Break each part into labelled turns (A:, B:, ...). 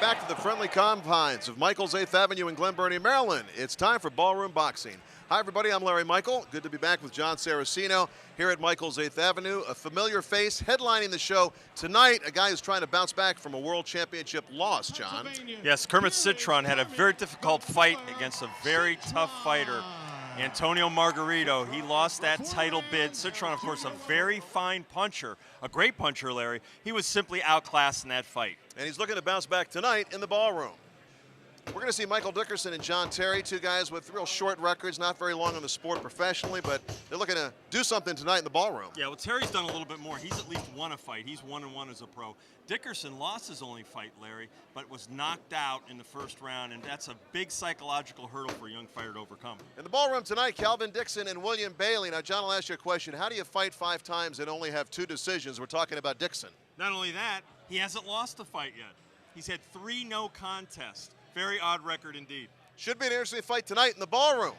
A: back to the friendly confines of Michael's 8th Avenue in Glen Burnie, Maryland. It's time for Ballroom Boxing. Hi, everybody. I'm Larry Michael. Good to be back with John Saraceno here at Michael's 8th Avenue. A familiar face headlining the show tonight, a guy who's trying to bounce back from a world championship loss, John.
B: Yes, Kermit Cintron had a very difficult fight against a very tough fighter, Antonio Margarito. He lost that title bid. Cintron, of course, a very fine puncher, a great puncher, Larry. He was simply outclassed in that fight.
A: And he's looking to bounce back tonight in the Ballroom. We're going to see Michael Dickerson and John Terry, two guys with real short records, not very long in the sport professionally, but they're looking to do something tonight in the Ballroom.
B: Yeah, well, Terry's done a little bit more. He's at least won a fight. He's 1-1 as a pro. Dickerson lost his only fight, Larry, but was knocked out in the first round, and that's a big psychological hurdle for a young fighter to overcome.
A: In the Ballroom tonight, Calvin Dixon and William Bailey. Now, John, I'll ask you a question. How do you fight 5 times and only have 2 decisions? We're talking about Dixon.
B: Not only that, he hasn't lost a fight yet. He's had 3 no contests. Very odd record indeed.
A: Should be an interesting fight tonight in the Ballroom.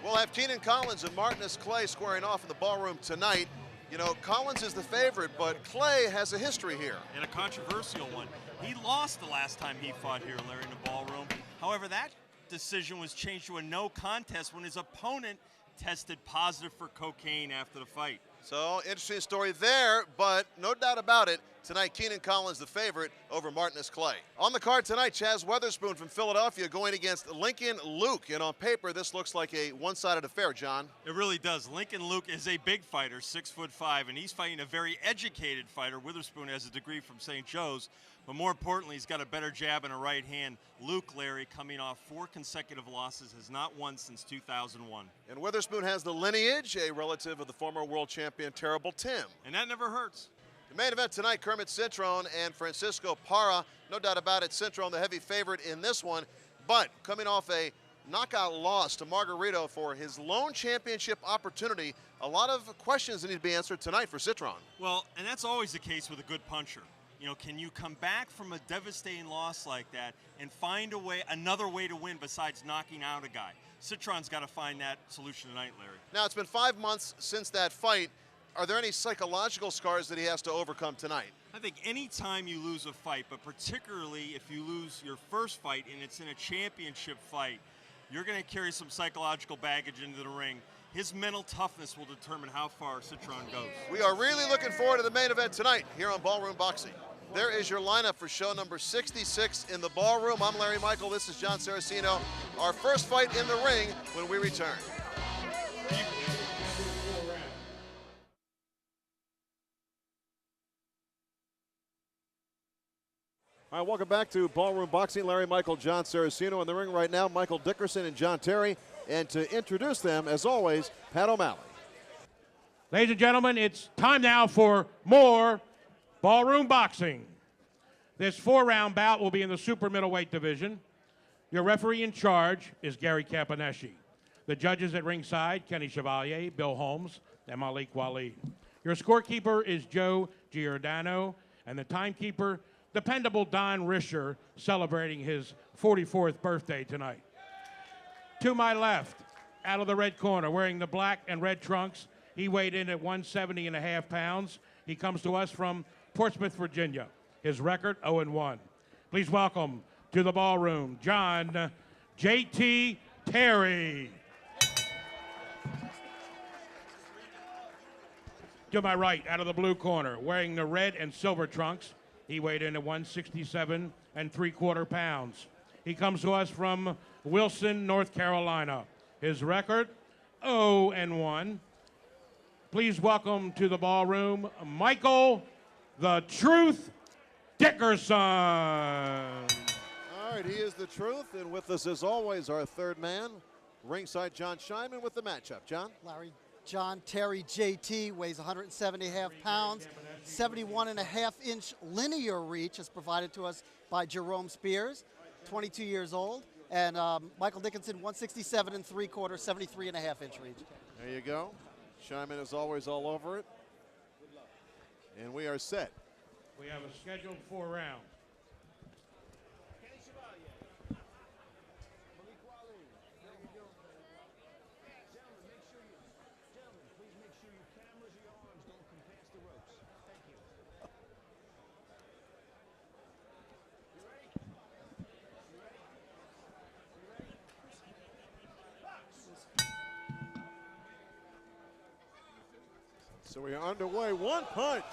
A: We'll have Keenan Collins and Martinus Clay squaring off in the Ballroom tonight. You know, Collins is the favorite, but Clay has a history here.
B: And a controversial one. He lost the last time he fought here, Larry, in the Ballroom. However, that decision was changed to a no contest when his opponent tested positive for cocaine after the fight.
A: So, interesting story there, but no doubt about it, tonight Keenan Collins the favorite over Martinus Clay. On the card tonight, Chaz Witherspoon from Philadelphia going against Lincoln Luke. And on paper, this looks like a one-sided affair, John.
B: It really does. Lincoln Luke is a big fighter, 6'5", and he's fighting a very educated fighter. Witherspoon has a degree from St. Joe's, but more importantly, he's got a better jab and a right hand. Luke, Larry, coming off 4 consecutive losses, has not won since 2001.
A: And Witherspoon has the lineage, a relative of the former world champion Terrible Tim.
B: And that never hurts.
A: The main event tonight, Kermit Cintron and Francisco Parra. No doubt about it, Cintron the heavy favorite in this one, but coming off a knockout loss to Margarito for his lone championship opportunity. A lot of questions that need to be answered tonight for Cintron.
B: Well, and that's always the case with a good puncher. You know, can you come back from a devastating loss like that and find a way, another way to win besides knocking out a guy? Cintron's got to find that solution tonight, Larry.
A: Now, it's been 5 months since that fight. Are there any psychological scars that he has to overcome tonight?
B: I think any time you lose a fight, but particularly if you lose your first fight and it's in a championship fight, you're going to carry some psychological baggage into the ring. His mental toughness will determine how far Cintron goes.
A: We are really looking forward to the main event tonight here on Ballroom Boxing. There is your lineup for show number 66 in the Ballroom. I'm Larry Michael. This is John Saraceno. Our first fight in the ring when we return. All right, welcome back to Ballroom Boxing. Larry Michael, John Saraceno in the ring right now. Michael Dickerson and John Terry. And to introduce them, as always, Pat O'Malley.
C: Ladies and gentlemen, it's time now for more Ballroom Boxing. This 4-round bout will be in the super middleweight division. Your referee in charge is Gary Campaneschi. The judges at ringside, Kenny Chevalier, Bill Holmes, and Malik Waleed. Your scorekeeper is Joe Giordano, and the timekeeper, dependable Don Risher, celebrating his 44th birthday tonight. To my left, out of the red corner, wearing the black and red trunks, he weighed in at 170.5 pounds. He comes to us from Portsmouth, Virginia. His record, 0-1. Please welcome to the Ballroom, John J.T. Terry. To my right, out of the blue corner, wearing the red and silver trunks, he weighed in at 167.75 pounds. He comes to us from Wilson, North Carolina. His record, 0-1. Please welcome to the Ballroom, Michael the Truth Dickerson.
A: All right, he is the truth, and with us as always, our third man, ringside John Scheinman with the matchup. John?
D: Larry, John Terry JT weighs 170.5 pounds, 71.5-inch linear reach is provided to us by Jerome Spears, 22 years old, and Michael Dickinson, 167.75, 73.5-inch reach.
A: There you go. Scheinman is always all over it. And we are set.
C: We have a scheduled 4 rounds.
E: So we are underway. One punch.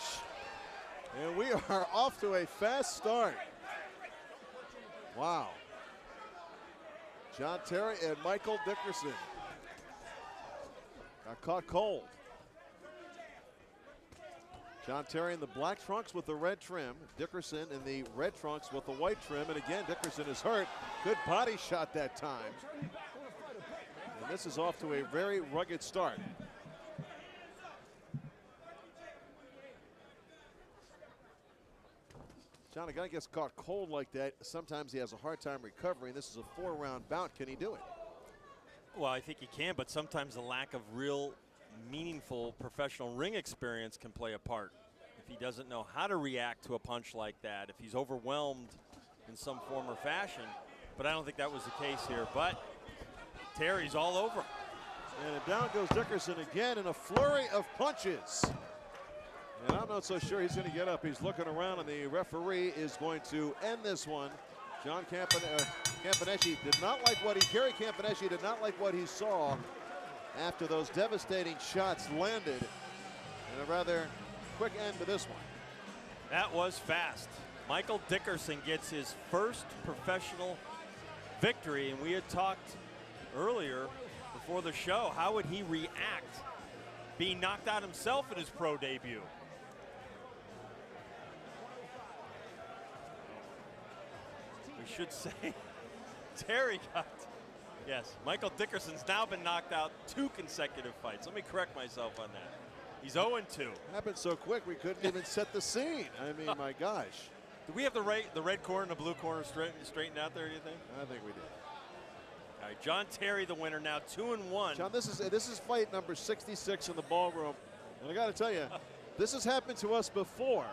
E: And we are off to a fast start. Wow. John Terry and Michael Dickerson got caught cold. John Terry in the black trunks with the red trim. Dickerson in the red trunks with the white trim. And again, Dickerson is hurt. Good body shot that time. And this is off to a very rugged start. John, a guy gets caught cold like that, sometimes he has a hard time recovering. This is a 4-round bout. Can he do it?
B: Well, I think he can, but sometimes the lack of real meaningful professional ring experience can play a part. If he doesn't know how to react to a punch like that, if he's overwhelmed in some form or fashion. But I don't think that was the case here. But Terry's all over.
E: And down goes Dickerson again in a flurry of punches. And I'm not so sure he's going to get up. He's looking around, and the referee is going to end this one. John Campaneschi did not like what Gary Campaneschi did not like what he saw after those devastating shots landed. And a rather quick end to this one.
B: That was fast. Michael Dickerson gets his first professional victory, and we had talked earlier before the show, how would he react being knocked out himself in his pro debut? We should say Terry got, yes, Michael Dickerson's now been knocked out 2 consecutive fights. Let me correct myself on that. He's 0-2.
E: Happened so quick we couldn't even set the scene. I mean, my gosh.
B: Do we have the red corner and the blue corner straightened out there, do you think?
E: I think we did.
B: All right, John Terry, the winner, now 2-1.
E: John, this is fight number 66 in the ballroom. And I got to tell you, this has happened to us before.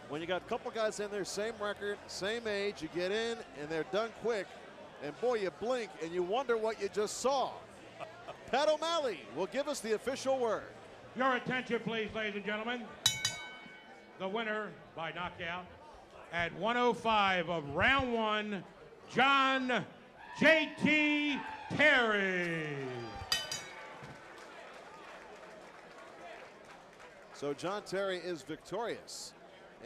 E: When you got a couple guys in there, same record, same age, you get in and they're done quick, and boy, you blink and you wonder what you just saw. Pat O'Malley will give us the official word.
C: Your attention, please, ladies and gentlemen. The winner by knockout at 105 of round 1, John J.T. Terry.
E: So John Terry is victorious.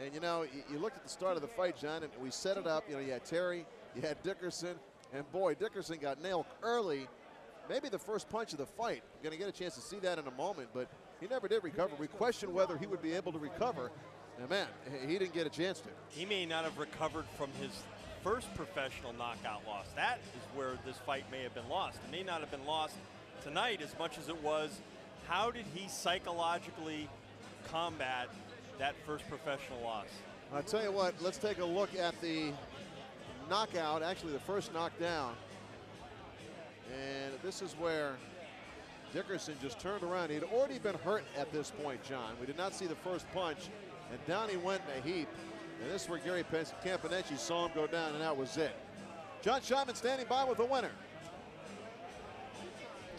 E: And, you know, you looked at the start of the fight, John, and we set it up. You know, you had Terry, you had Dickerson, and boy, Dickerson got nailed early. Maybe the first punch of the fight. You're going to get a chance to see that in a moment, but he never did recover. We questioned whether he would be able to recover. And, man, he didn't get a chance to.
B: He may not have recovered from his first professional knockout loss. That is where this fight may have been lost. It may not have been lost tonight as much as it was how did he psychologically combat that first professional loss.
E: I'll tell you what, let's take a look at the knockout, actually the first knockdown. And this is where Dickerson just turned around. He'd already been hurt at this point, John. We did not see the first punch, and down he went in a heap. And this is where Gary Campaneschi saw him go down, and that was it. John Schotman standing by with the winner.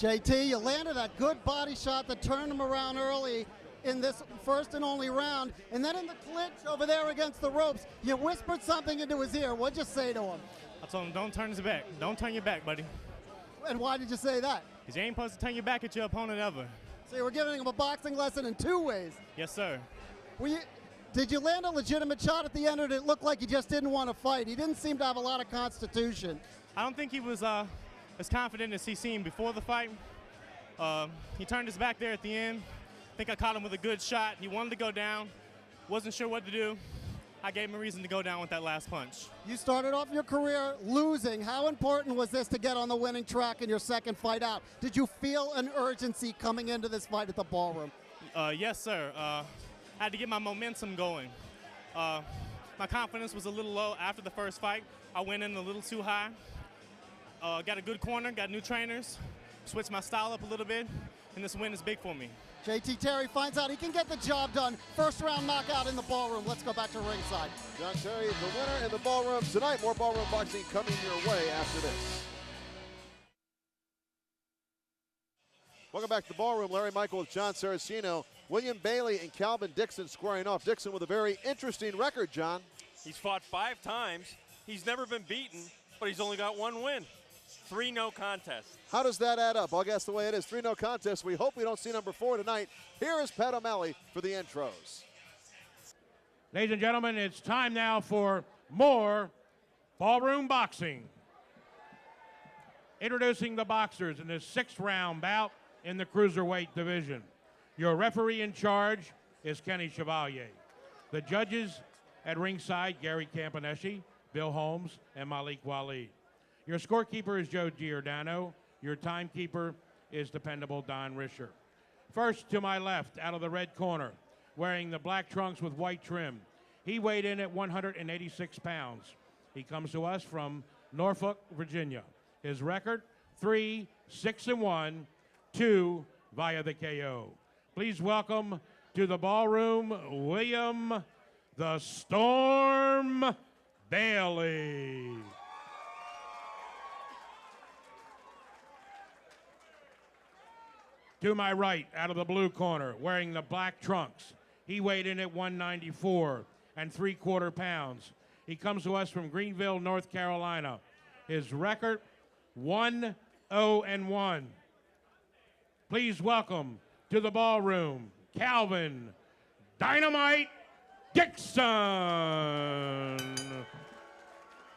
D: JT, you landed a good body shot that turned him around early in this first and only round, and then in the clinch over there against the ropes, you whispered something into his ear. What'd you say to him?
F: I told him, don't turn his back. Don't turn your back, buddy.
D: And why did you say that?
F: Because you ain't supposed to turn your back at your opponent ever.
D: So you were giving him a boxing lesson in 2 ways.
F: Yes, sir.
D: Did you land a legitimate shot at the end, or did it look like he just didn't want to fight? He didn't seem to have a lot of constitution.
F: I don't think he was as confident as he seemed before the fight. He turned his back there at the end. I think I caught him with a good shot. He wanted to go down. Wasn't sure what to do. I gave him a reason to go down with that last punch.
D: You started off your career losing. How important was this to get on the winning track in your second fight out? Did you feel an urgency coming into this fight at the ballroom?
F: Yes, sir. I had to get my momentum going. My confidence was a little low after the first fight. I went in a little too high. Got a good corner, got new trainers, switched my style up a little bit, and this win is big for me.
D: JT Terry finds out he can get the job done. First round knockout in the ballroom. Let's go back to ringside.
E: John Terry, the winner in the ballroom tonight. More ballroom boxing coming your way after this. Welcome back to the ballroom. Larry Michael with John Saraceno. William Bailey and Calvin Dixon squaring off. Dixon with a very interesting record, John.
B: He's fought 5 times. He's never been beaten, but he's only got 1 win. 3 no contests.
E: How does that add up? I'll guess the way it is. 3 no contests. We hope we don't see number 4 tonight. Here is Pat O'Malley for the intros.
C: Ladies and gentlemen, it's time now for more ballroom boxing. Introducing the boxers in this 6th-round bout in the cruiserweight division. Your referee in charge is Kenny Chevalier. The judges at ringside, Gary Campaneschi, Bill Holmes, and Malik Waleed. Your scorekeeper is Joe Giordano. Your timekeeper is dependable Don Risher. First to my left, out of the red corner, wearing the black trunks with white trim. He weighed in at 186 pounds. He comes to us from Norfolk, Virginia. His record, 3-6-1, 2 via the KO. Please welcome to the ballroom, William the Storm Bailey. To my right, out of the blue corner, wearing the black trunks. He weighed in at 194 3/4 pounds. He comes to us from Greenville, North Carolina. His record, 1-0-1. Please welcome to the ballroom, Calvin Dynamite Dixon.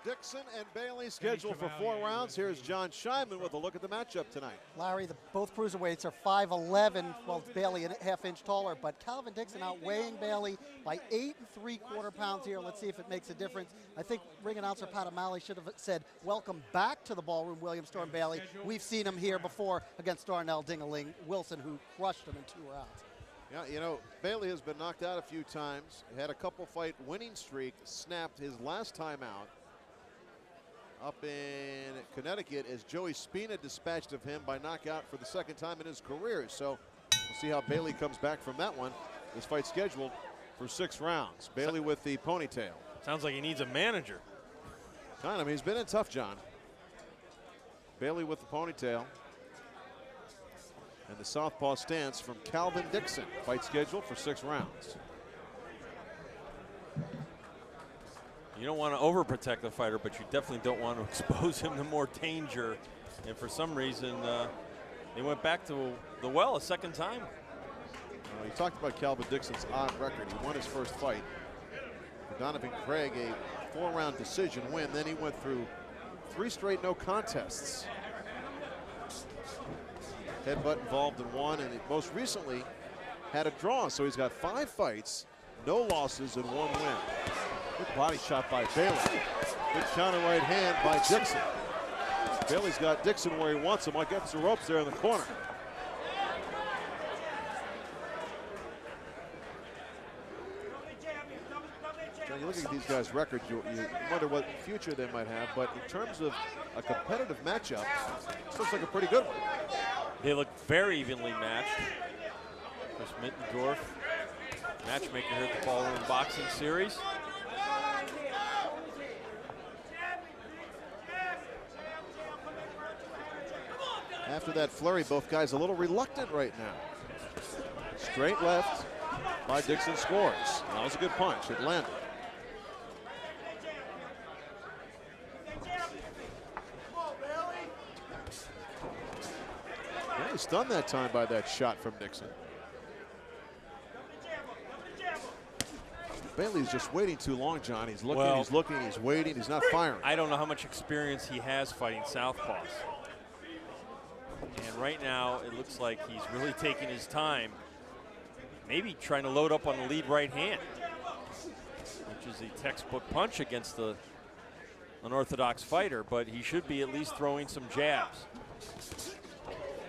E: Dixon and Bailey scheduled for 4 rounds. Here's John Scheinman with a look at the matchup tonight.
D: Larry, both cruiserweights are 5'11", well, Bailey a half-inch taller, but Calvin Dixon outweighing Bailey by 8 3/4 pounds here. Let's see if it makes a difference. I think ring announcer Pat O'Malley should have said, welcome back to the ballroom, William Storm Bailey. We've seen him here before against Darnell Dingaling Wilson, who crushed him in 2 rounds.
E: Yeah, you know, Bailey has been knocked out a few times. He had a couple fight winning streak, snapped his last time out up in Connecticut as Joey Spina dispatched of him by knockout for the 2nd time in his career. So we'll see how Bailey comes back from that one. This fight scheduled for 6 rounds. Bailey with the ponytail.
B: Sounds like he needs a manager.
E: Kind of. He's been in tough, John. Bailey with the ponytail. And the southpaw stance from Calvin Dixon. Fight scheduled for 6 rounds.
B: You don't want to overprotect the fighter, but you definitely don't want to expose him to more danger. And for some reason, they went back to the well a 2nd time.
E: You talked about Calvin Dixon's odd record. He won his first fight. Donovan Craig, a 4-round decision win. Then he went through 3 straight no contests. Headbutt involved in 1, and most recently had a draw. So he's got 5 fights, no losses, and 1 win. Good body shot by Bailey. Good counter right hand by Dixon. Bailey's got Dixon where he wants him. Against the ropes there in the corner. Now you look at these guys' records, you wonder what future they might have, but in terms of a competitive matchup, this looks like a pretty good one.
B: They look very evenly matched. Chris Mittendorf, matchmaker here at the Ballroom Boxing Series.
E: After that flurry, both guys a little reluctant right now. Straight left by Dixon scores. That was a good punch. It landed. He was stunned that time by that shot from Dixon. Bailey's just waiting too long, John. He's looking, he's looking, he's waiting, he's not firing.
B: I don't know how much experience he has fighting southpaws. And right now, it looks like he's really taking his time, maybe trying to load up on the lead right hand, which is a textbook punch against an unorthodox fighter, but he should be at least throwing some jabs.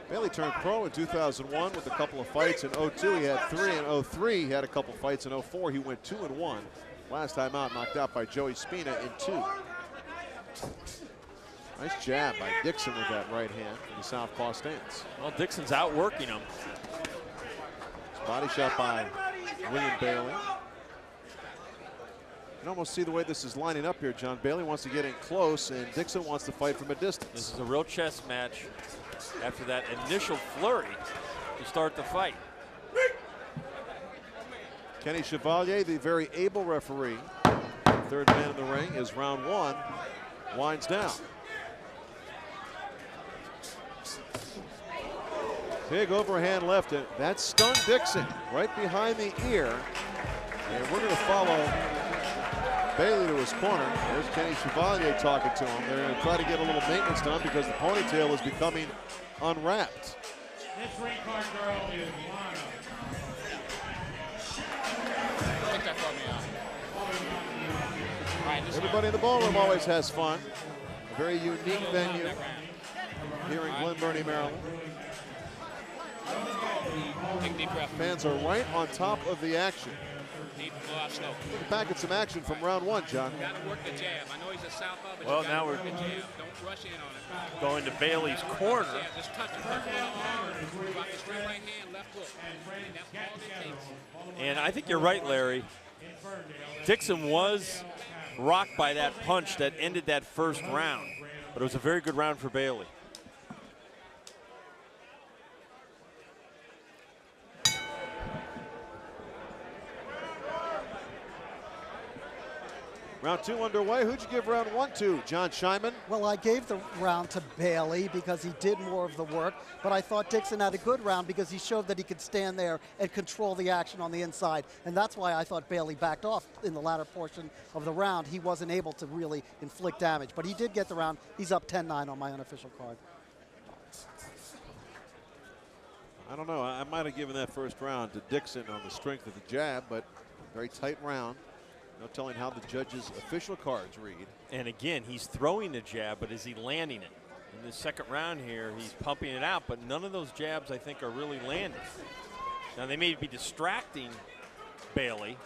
E: Bailey turned pro in 2001 with a couple of fights. In 02, he had 3. In 03, he had a couple fights. In 04, he went 2-1. Last time out, knocked out by Joey Spina in 2. Nice jab by Dixon with that right hand in the southpaw stance.
B: Well, Dixon's outworking him.
E: Body shot by William Bailey. You can almost see the way this is lining up here, John. Bailey wants to get in close, and Dixon wants to fight from a distance.
B: This is a real chess match after that initial flurry to start the fight.
E: Kenny Chevalier, the very able referee, third man in the ring, as round 1 winds down. Big overhand left. That stunned Dixon right behind the ear. And we're going to follow Bailey to his corner. There's Kenny Chevalier talking to him. They're going to try to get a little maintenance done because the ponytail is becoming unwrapped.
C: This ring card girl is Lana.
G: Take that for me out. All right,
E: Everybody in the ballroom always has fun. A very unique venue here in Glen Burnie, Maryland.
G: Take a deep breath.
E: Fans are right on top of the action.
G: Deep, blow out slow.
E: Look back at some action from round one, John.
G: Got to work the jab. I know he's a southpaw, but
H: Well,
G: you
H: now
G: got to
H: we're
G: work the jab. Don't rush in on it.
H: going to Bailey's corner.
G: Yeah, just touch it. Touch it on the arm. Drop the straight right hand, left hook. And that's all it takes.
H: And I think you're right, Larry. Dixon was rocked by that punch that ended that first round, but it was a very good round for Bailey.
E: Round two underway. Who'd you give round one to, John Scheinman?
D: Well, I gave the round to Bailey because he did more of the work, but I thought Dixon had a good round because he showed that he could stand there and control the action on the inside, and that's why I thought Bailey backed off in the latter portion of the round. He wasn't able to really inflict damage, but he did get the round. He's up 10-9 on my unofficial card.
E: I don't know. I might have given that first round to Dixon on the strength of the jab, but very tight round. No telling how the judges' official cards read.
H: And again, he's throwing the jab, but is he landing it? In the second round here, he's pumping it out, but none of those jabs, I think, are really landing. Now, they may be distracting Bailey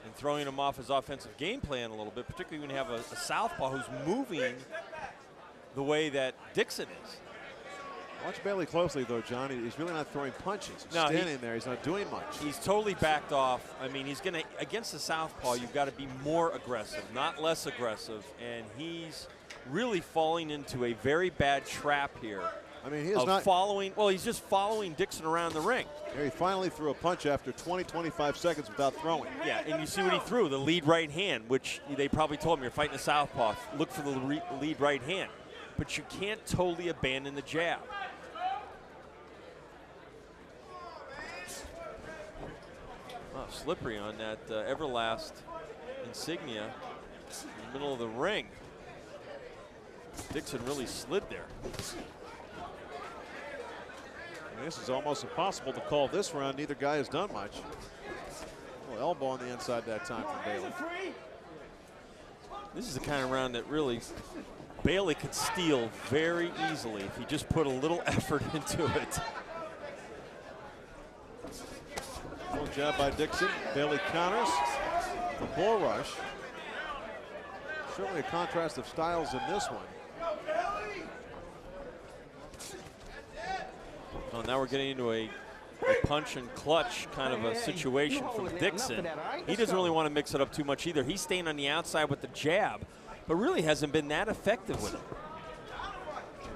H: and throwing him off his offensive game plan a little bit, particularly when you have a southpaw who's moving the way that Dixon is.
E: Watch Bailey closely, though, John. He's really not throwing punches. He's
H: No,
E: standing there. He's not doing much.
H: He's totally backed off. I mean, he's going to, against the southpaw, you've got to be more aggressive, not less aggressive. And he's really falling into a very bad trap here.
E: I mean, he is
H: of
E: not
H: following. Well, he's just following Dixon around the ring.
E: Here he finally threw a punch after 20, 25 seconds without throwing.
H: Yeah, and you see what he threw, the lead right hand, which they probably told him, you're fighting a southpaw, look for the lead right hand. But you can't totally abandon the jab. Oh, slippery on that Everlast insignia in the middle of the ring. Dixon really slid there.
E: I mean, this is almost impossible to call this round. Neither guy has done much. Well, elbow on the inside that time from Bailey.
H: This is the kind of round that really Bailey could steal very easily if he just put a little effort into it.
E: Full jab by Dixon. Bailey counters. The bull rush. Certainly a contrast of styles in this one.
H: Well, now we're getting into a punch and clutch kind of a situation from Dixon. He doesn't really want to mix it up too much either. He's staying on the outside with the jab, but really hasn't been that effective with it.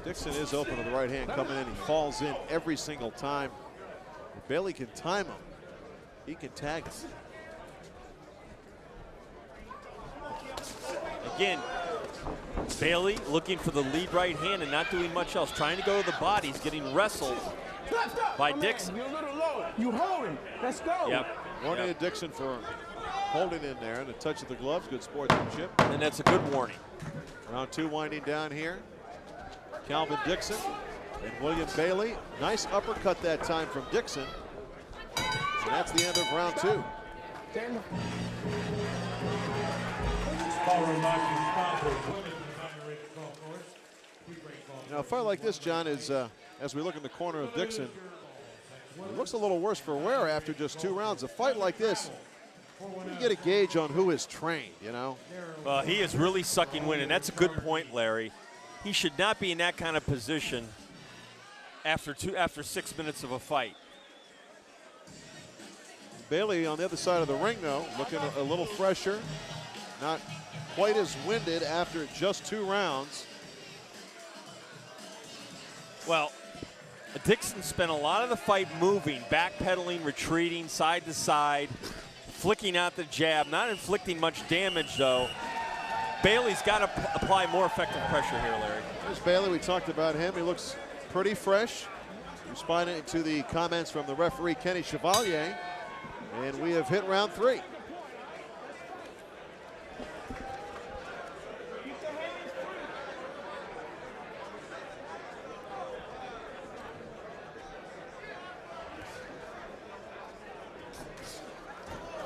E: Dixon is open to the right hand coming in. He falls in every single time. If Bailey can time him, he can tag him.
H: Again, Bailey looking for the lead right hand and not doing much else. Trying to go to the body. He's getting wrestled by Dixon.
I: You're a little low. You holding. Let's go.
H: Yep.
E: Warning to Dixon for holding in there and a touch of the gloves. Good sportsmanship.
H: And that's a good warning.
E: Round two winding down here. Calvin Dixon and William Bailey. Nice uppercut that time from Dixon. And that's the end of round two. Now, a fight like this, John, is as we look in the corner of Dixon, it looks a little worse for wear after just 2 rounds. A fight like this, you get a gauge on who is trained, you know?
H: Well, he is really sucking wind, and that's a good point, Larry. He should not be in that kind of position after 6 minutes of a fight.
E: Bailey on the other side of the ring, though, looking a little fresher, not quite as winded after just 2 rounds.
H: Well, Dixon spent a lot of the fight moving, backpedaling, retreating, side to side, flicking out the jab, not inflicting much damage, though. Bailey's got to apply more effective pressure here, Larry.
E: There's Bailey. We talked about him. He looks pretty fresh. responding to the comments from the referee, Kenny Chevalier. And we have hit round 3.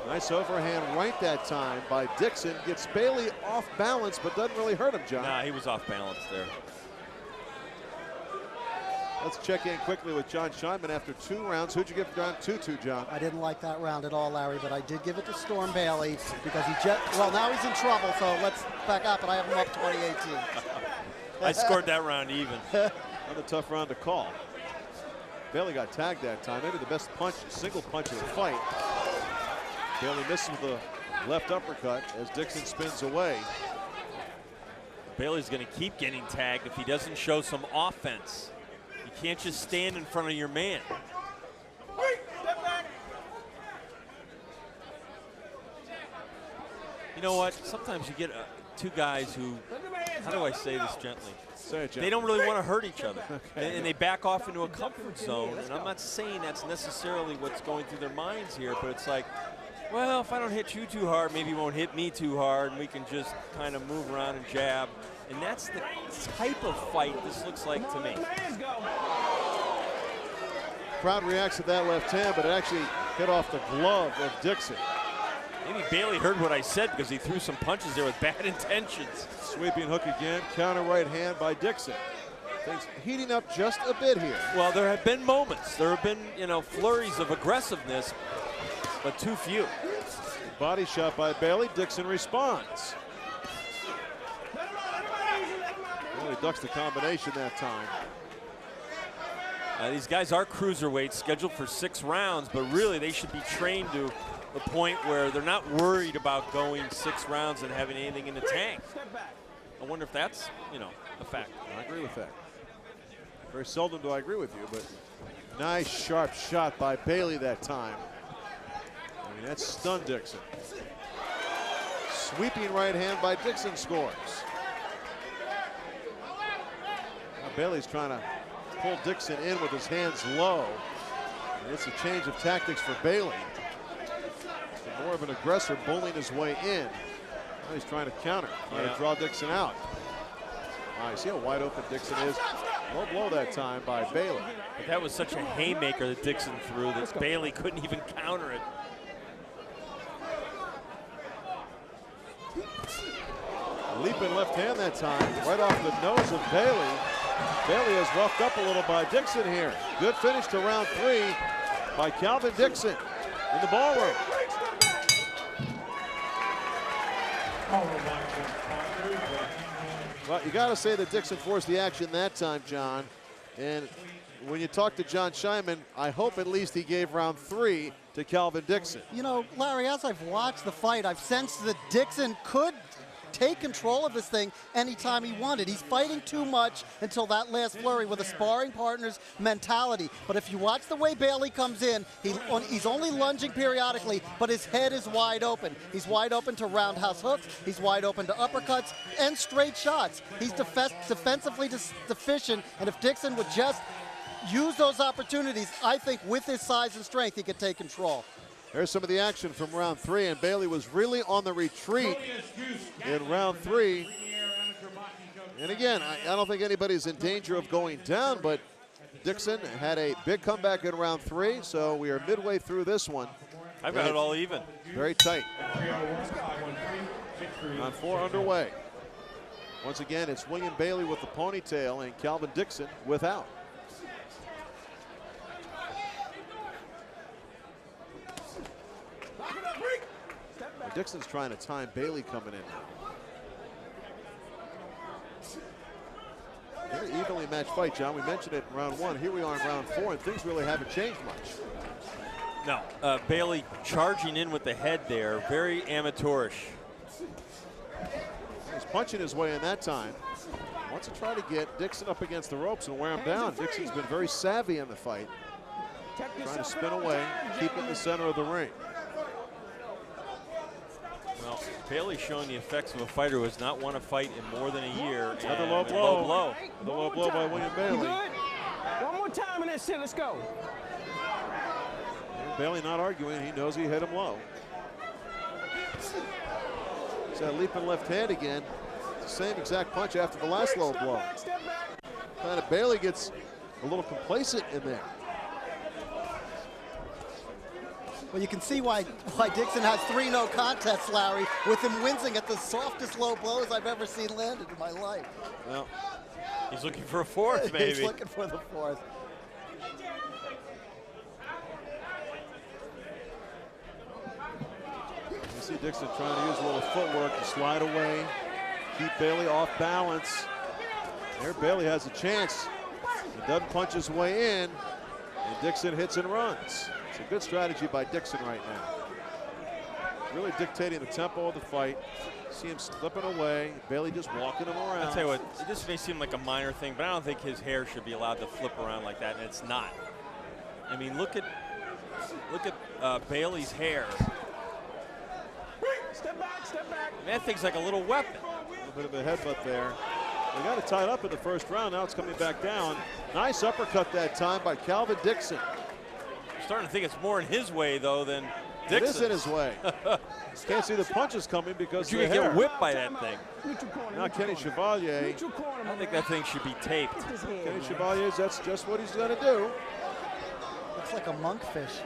E: Nice overhand right that time by Dixon. Gets Bailey off balance, but doesn't really hurt him, John.
H: Nah, he was off balance there.
E: Let's check in quickly with John Scheinman after 2 rounds. Who'd you give round 2 to, John?
D: I didn't like that round at all, Larry, but I did give it to Storm Bailey because well, now he's in trouble, so let's back up, and I have him up 2018.
H: I scored that round even.
E: Another tough round to call. Bailey got tagged that time. Maybe the best punch, single punch of the fight. Bailey misses with the left uppercut as Dixon spins away.
H: Bailey's going to keep getting tagged if he doesn't show some offense. You can't just stand in front of your man. You know what? Sometimes you get 2 guys who, how do I say this gently?
E: Say it,
H: they don't really want to hurt each other. And they back off into a comfort zone. And I'm not saying that's necessarily what's going through their minds here, but it's like, well, if I don't hit you too hard, maybe you won't hit me too hard, and we can just kind of move around and jab. And that's the type of fight this looks like to me.
E: Crowd reacts to that left hand, but it actually hit off the glove of Dixon.
H: Maybe Bailey heard what I said because he threw some punches there with bad intentions.
E: Sweeping hook again, counter right hand by Dixon. Things heating up just a bit here.
H: Well, there have been moments. There have been, flurries of aggressiveness, but too few.
E: Body shot by Bailey. Dixon responds. Bailey ducks the combination that time.
H: These guys are cruiserweights, scheduled for 6 rounds, but really they should be trained to the point where they're not worried about going 6 rounds and having anything in the tank. I wonder if that's, a fact.
E: I agree with that. Very seldom do I agree with you, but nice sharp shot by Bailey that time. I mean, that stunned Dixon. Sweeping right hand by Dixon scores. Now Bailey's trying to pull Dixon in with his hands low. And it's a change of tactics for Bailey. More of an aggressor bullying his way in. Now he's trying to counter, trying to draw Dixon out. You see how wide open Dixon is? Low blow that time by Bailey.
H: But that was such a haymaker that Dixon threw that Bailey couldn't even counter it.
E: Leaping left hand that time, right off the nose of Bailey. Bailey is roughed up a little by Dixon here. Good finish to round 3 by Calvin Dixon in the ballroom. Well, you got to say that Dixon forced the action that time, John. And when you talk to John Scheinman, I hope at least he gave round 3 to Calvin Dixon.
D: Larry, as I've watched the fight, I've sensed that Dixon could take control of this thing anytime he wanted. He's fighting too much until that last flurry with a sparring partner's mentality. But if you watch the way Bailey comes in, he's only lunging periodically, but his head is wide open. He's wide open to roundhouse hooks. He's wide open to uppercuts and straight shots. He's defensively deficient, and if Dixon would just use those opportunities, I think with his size and strength, he could take control.
E: There's some of the action from round 3, and Bailey was really on the retreat in round 3. And again, I don't think anybody's in danger of going down, but Dixon had a big comeback in round 3, so we are midway through this one.
H: I've got it all even.
E: Very tight. Round 4 underway. Once again, it's William Bailey with the ponytail and Calvin Dixon without. Dixon's trying to time Bailey coming in now. Very evenly matched fight, John. We mentioned it in round 1. Here we are in round 4, and things really haven't changed much.
H: No, Bailey charging in with the head there, very amateurish.
E: He's punching his way in that time. Wants to try to get Dixon up against the ropes and wear him down. Dixon's been very savvy in the fight. Trying to spin away, keep it in the center of the ring.
H: Well, Bailey's showing the effects of a fighter who has not won a fight in more than a year.
E: Another low blow. Another low blow by William Bailey.
I: One more more time in that shit. Let's go.
E: And Bailey not arguing. He knows he hit him low. It's that leaping left hand again. It's the same exact punch after the last low blow. Kind of Bailey gets a little complacent in there.
D: Well, you can see why Dixon has 3 no contests, Larry, with him wincing at the softest low blows I've ever seen landed in my life.
E: Well,
H: he's looking for a 4th, maybe.
D: He's looking for the 4th.
E: you see Dixon trying to use a little footwork to slide away, keep Bailey off balance. There Bailey has a chance. He doesn't punch his way in, and Dixon hits and runs. It's a good strategy by Dixon right now. Really dictating the tempo of the fight. See him slipping away. Bailey just walking him around.
H: I'll tell you what, this may seem like a minor thing, but I don't think his hair should be allowed to flip around like that, and it's not. I mean, look at Bailey's hair.
I: Step back, step back.
H: That thing's like a little weapon.
E: A little bit of a headbutt there. They got it tied up in the first round. Now it's coming back down. Nice uppercut that time by Calvin Dixon.
H: I'm starting to think it's more in his way, though, than Dixon.
E: It is in his way. Can't see the punches coming because
H: you
E: the
H: can
E: hair.
H: get whipped by that thing.
E: Now Kenny Chevalier.
H: I think that thing should be taped.
E: Kenny Chevalier, that's just what he's going to do.
D: Looks like a monkfish.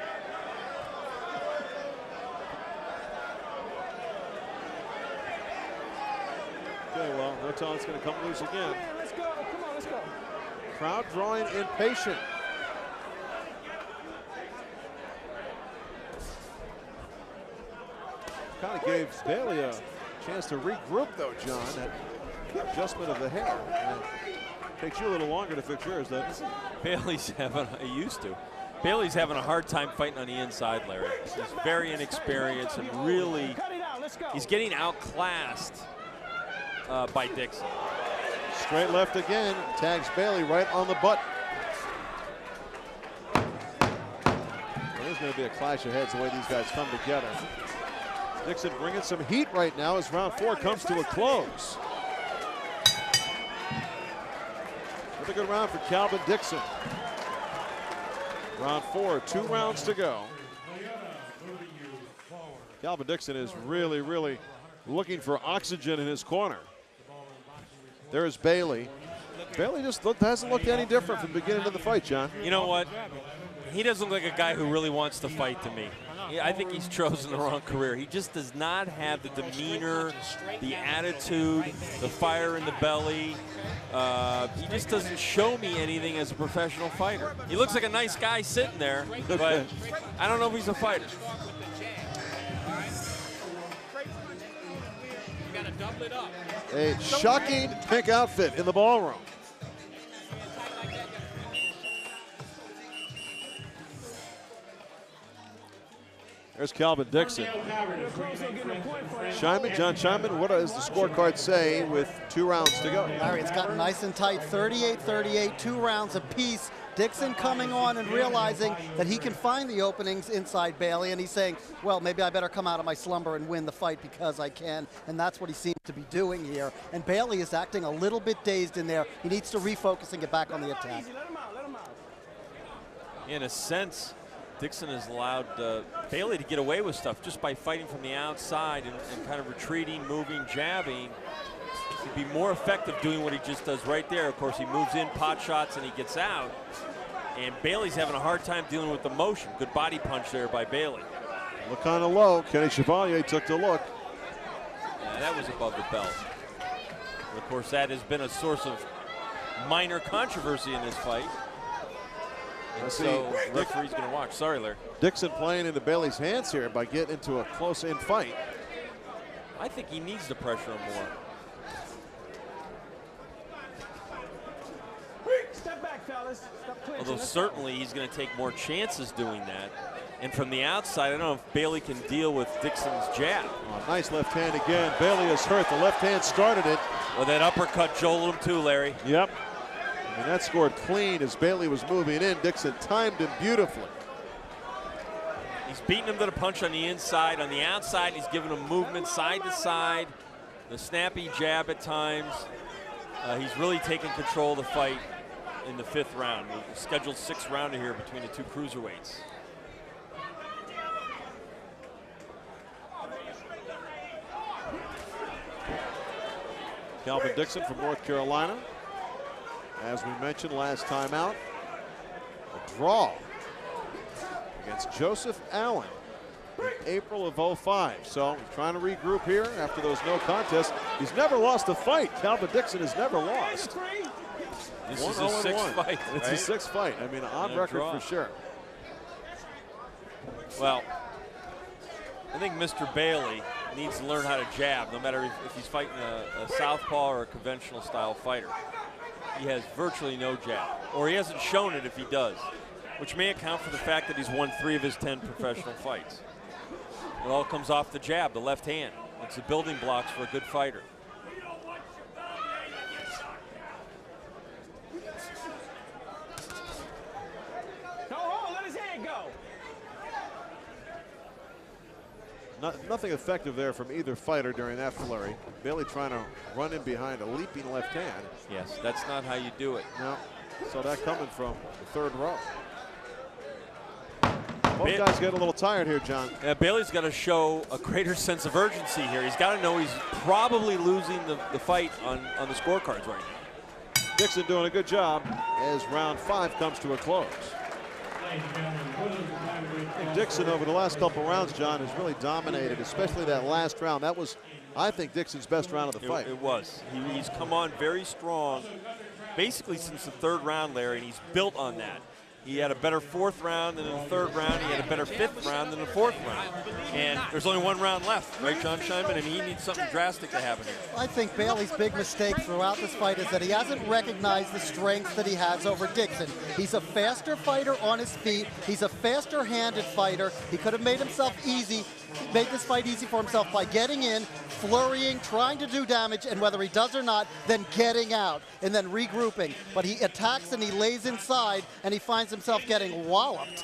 E: Okay, well, no telling it's going to come loose again.
I: Let's go. Come on, let's go.
E: Crowd drawing impatient. Kind of gave Bailey a chance to regroup, though, John. That adjustment of the hair. Takes you a little longer to fix yours, doesn't it?
H: Bailey's having, he used to. Bailey's having a hard time fighting on the inside, Larry. He's very inexperienced and really, he's getting outclassed by Dixon.
E: Straight left again, tags Bailey right on the butt. There's going to be a clash of heads the way these guys come together. Dixon bringing some heat right now as round 4 comes to a close. Another good round for Calvin Dixon. Round 4, 2 rounds to go. Calvin Dixon is really, really looking for oxygen in his corner. There's Bailey. Bailey just hasn't looked any different from the beginning of the fight, John.
H: You know what? He doesn't look like a guy who really wants to fight to me. I think he's chosen the wrong career. He just does not have the demeanor, the attitude, the fire in the belly. He just doesn't show me anything as a professional fighter. He looks like a nice guy sitting there, but I don't know if he's a fighter.
E: A shocking pink outfit in the ballroom. There's Calvin Dixon. John Scheinman, what does the scorecard say with 2 rounds to go?
D: Larry, it's gotten nice and tight, 38-38, 2 rounds apiece. Dixon coming on and realizing that he can find the openings inside Bailey, and he's saying, well, maybe I better come out of my slumber and win the fight because I can, and that's what he seems to be doing here. And Bailey is acting a little bit dazed in there. He needs to refocus and get back on the attack.
H: In a sense, Dixon has allowed Bailey to get away with stuff just by fighting from the outside and kind of retreating, moving, jabbing. He'd be more effective doing what he just does right there. Of course, he moves in, pot shots, and he gets out. And Bailey's having a hard time dealing with the motion. Good body punch there by Bailey.
E: Look kind of low. Kenny Chevalier took the look.
H: Yeah, that was above the belt. And of course, that has been a source of minor controversy in this fight. And so the referee's going to watch. Sorry, Larry.
E: Dixon playing into Bailey's hands here by getting into a close-in fight.
H: I think he needs to pressure him more.
I: Step back, fellas. Stop clinching.
H: Although certainly he's going to take more chances doing that. And from the outside, I don't know if Bailey can deal with Dixon's jab.
E: Oh, nice left hand again. Bailey is hurt. The left hand started it.
H: Well, that uppercut jolted him too, Larry.
E: Yep. And that scored clean as Bailey was moving in. Dixon timed him beautifully.
H: He's beating him to the punch on the inside. On the outside, he's giving him movement side to side. The snappy jab at times. He's really taking control of the fight. in the 5th round. The scheduled 6th rounder here between the 2 cruiserweights.
E: Calvin Dixon from North Carolina. As we mentioned last time out, a draw against Joseph Allen in April of '05. So he's trying to regroup here after those no contests. He's never lost a fight. Calvin Dixon has never lost.
H: This is his 6th fight.
E: It's his 6th fight. I mean, on record for sure.
H: Well, I think Mr. Bailey needs to learn how to jab, no matter if he's fighting a southpaw or a conventional style fighter. He has virtually no jab, or he hasn't shown it if he does, which may account for the fact that he's won 3 of his 10 professional fights. It all comes off the jab, the left hand. It's the building blocks for a good fighter.
I: Let his hand go.
E: Nothing effective there from either fighter during that flurry. Bailey trying to run in behind a leaping left hand.
H: Yes, that's not how you do it.
E: No, saw that coming from the 3rd row. Both guys get a little tired here, John.
H: Yeah, Bailey's got to show a greater sense of urgency here. He's got to know he's probably losing the fight on the scorecards right now.
E: Dixon doing a good job as round 5 comes to a close. Dixon over the last couple rounds, John, has really dominated, especially that last round. That was, I think, Dixon's best round of the fight.
H: It was. He's come on very strong, basically since the 3rd round, Larry, and he's built on that. He had a better 4th round than the 3rd round. He had a better 5th round than the 4th round. And there's only 1 round left, right, John Scheinman? I mean, he needs something drastic to happen here.
D: I think Bailey's big mistake throughout this fight is that he hasn't recognized the strength that he has over Dixon. He's a faster fighter on his feet. He's a faster-handed fighter. He could have made this fight easy for himself by getting in, flurrying, trying to do damage, and whether he does or not, then getting out and then regrouping. But he attacks and he lays inside, and he finds himself getting walloped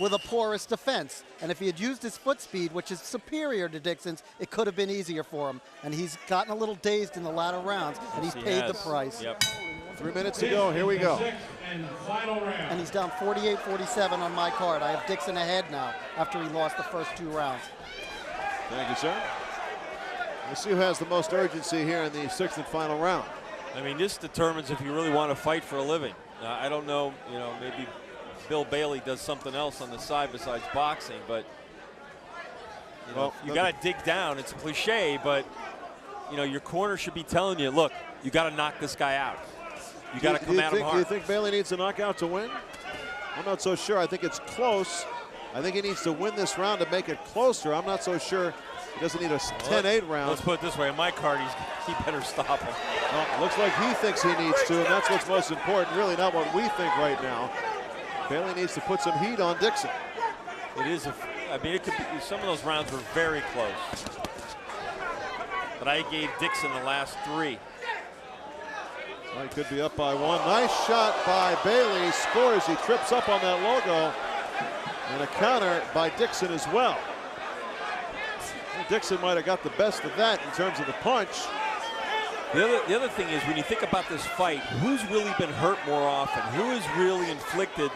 D: with a porous defense. And if he had used his foot speed, which is superior to Dixon's, it could have been easier for him. And he's gotten a little dazed in the latter rounds, and he's paid the price.
H: Yep.
E: 3 minutes to go. Here we go.
D: And he's down 48-47 on my card. I have Dixon ahead now after he lost the first 2 rounds.
E: Thank you, sir. We'll see who has the most urgency here in the 6th and final round.
H: I mean, this determines if you really want to fight for a living. I don't know, maybe Bill Bailey does something else on the side besides boxing, but you got to dig down. It's a cliche, but your corner should be telling you, look, you got to knock this guy out. You got to come at him hard.
E: Do you think Bailey needs a knockout to win? I'm not so sure. I think it's close. I think he needs to win this round to make it closer. I'm not so sure. He doesn't need a 10-8 round.
H: Let's put it this way. In my card, he better stop him.
E: Well, looks like he thinks he needs to, and that's what's most important. Really not what we think right now. Bailey needs to put some heat on Dixon.
H: It is it could be, some of those rounds were very close. But I gave Dixon the last 3.
E: Well, he could be up by 1. Nice shot by Bailey. Scores. He trips up on that logo. And a counter by Dixon as well. Dixon might have got the best of that in terms of the punch.
H: The other thing is, when you think about this fight, who's really been hurt more often? Who has really inflicted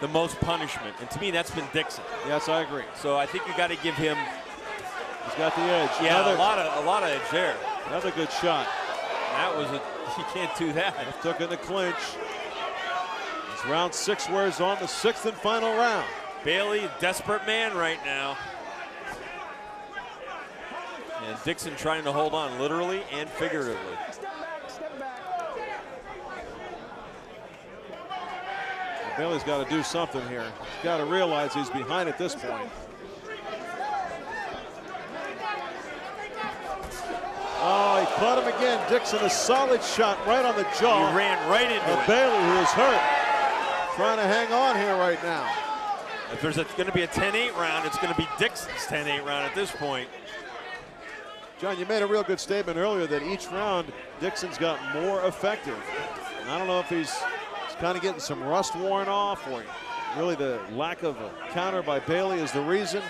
H: the most punishment? And to me, that's been Dixon.
E: Yes, I agree.
H: So I think you got to give him.
E: He's got the edge.
H: Yeah, a lot of edge there.
E: Another good shot.
H: That was you can't do that.
E: Took in the clinch. It's round 6 wears on, the 6th and final round.
H: Bailey, a desperate man right now. And Dixon trying to hold on, literally and figuratively.
I: Step back.
E: Bailey's got to do something here. He's got to realize he's behind at this point. Oh, he caught him again. Dixon, a solid shot right on the jaw.
H: He ran right into it.
E: Bailey, who is hurt, trying to hang on here right now.
H: If there's going to be a 10-8 round, it's going to be Dixon's 10-8 round at this point.
E: John, you made a real good statement earlier that each round Dixon's got more effective. And I don't know if he's kind of getting some rust worn off, or really the lack of a counter by Bailey is the reason.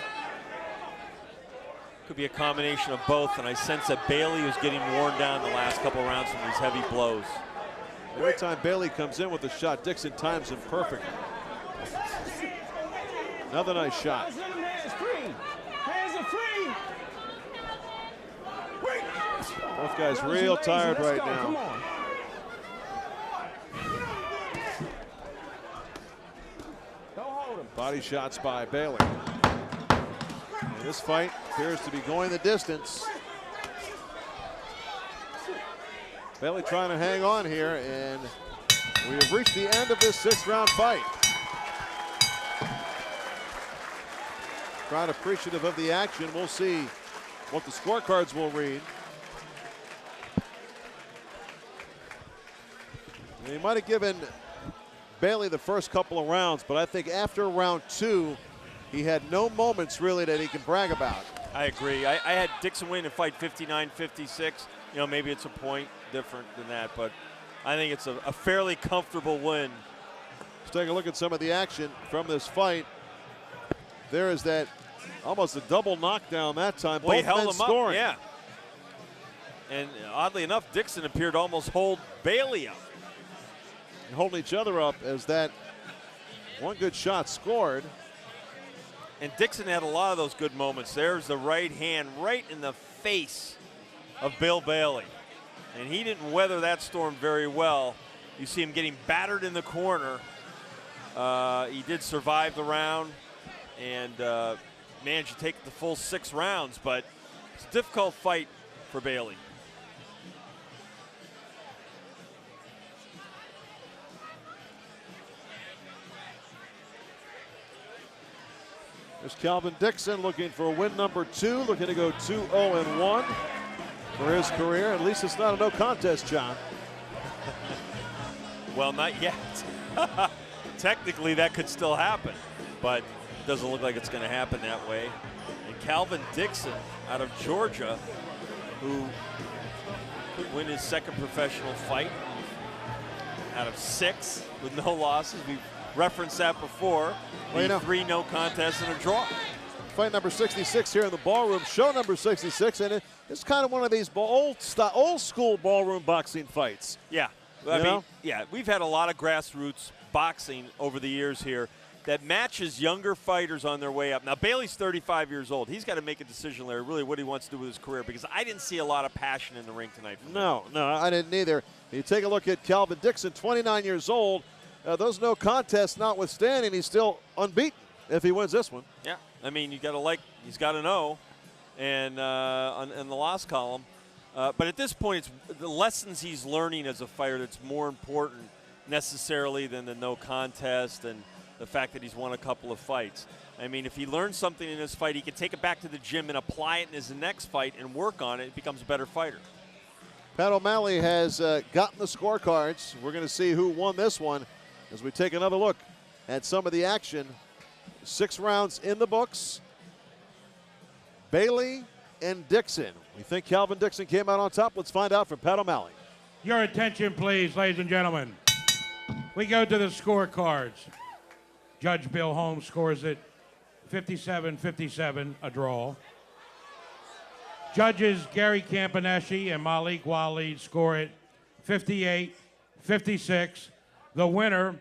H: Could be a combination of both, and I sense that Bailey was getting worn down the last couple rounds from these heavy blows.
E: Every time Bailey comes in with a shot, Dixon times him perfectly. Another nice shot.
I: Hands free. Hands are free.
E: Both guys real tired right now.
I: Come on. Don't hold him.
E: Body shots by Bailey. And this fight appears to be going the distance. Bailey trying to hang on here, and we have reached the end of this 6th-round fight. Crowd appreciative of the action. We'll see what the scorecards will read. And he might have given Bailey the first couple of rounds, but I think after round 2, he had no moments really that he can brag about.
H: I agree. I had Dixon win and fight 59-56. You know, maybe it's a point different than that, but I think it's a fairly comfortable win.
E: Let's take a look at some of the action from this fight. There is that almost a double knockdown that time.
H: Well, he
E: Both
H: held
E: men
H: him
E: scoring.
H: up, yeah. And oddly enough, Dixon appeared to almost hold Bailey up.
E: And holding each other up as that one good shot scored.
H: And Dixon had a lot of those good moments. There's the right hand right in the face of Bill Bailey. And he didn't weather that storm very well. You see him getting battered in the corner. He did survive the round and managed to take the full 6 rounds, but it's a difficult fight for Bailey.
E: There's Calvin Dixon looking for win number 2, looking to go 2-0-1 for his career. At least it's not a no contest, John.
H: Well, not yet. Technically, that could still happen, but it doesn't look like it's going to happen that way. And Calvin Dixon out of Georgia, who could win his 2nd professional fight out of 6 with no losses. We've referenced that before.
E: Well, you know,
H: 3 no contests and a draw.
E: Fight number 66 here in the ballroom, show number 66, and it's kind of one of these old school ballroom boxing fights.
H: Yeah, I mean, yeah, we've had a lot of grassroots boxing over the years here that matches younger fighters on their way up. Now, Bailey's 35 years old. He's got to make a decision, Larry, really what he wants to do with his career, because I didn't see a lot of passion in the ring tonight.
E: No, I didn't either. You take a look at Calvin Dixon, 29 years old. Those no contests notwithstanding, he's still unbeaten if he wins this one.
H: Yeah, I mean, you got to he's got to know, and in the loss column. But at this point, it's the lessons he's learning as a fighter that's more important necessarily than the no contest and the fact that he's won a couple of fights. I mean, if he learns something in this fight, he can take it back to the gym and apply it in his next fight and work on it. He becomes a better fighter.
E: Pat O'Malley has gotten the scorecards. We're going to see who won this one as we take another look at some of the action. 6 rounds in the books. Bailey and Dixon. We think Calvin Dixon came out on top. Let's find out from Pat O'Malley.
C: Your attention, please, ladies and gentlemen. We go to the scorecards. Judge Bill Holmes scores it 57-57, a draw. Judges Gary Campaneschi and Malik Waleed score it 58-56. The winner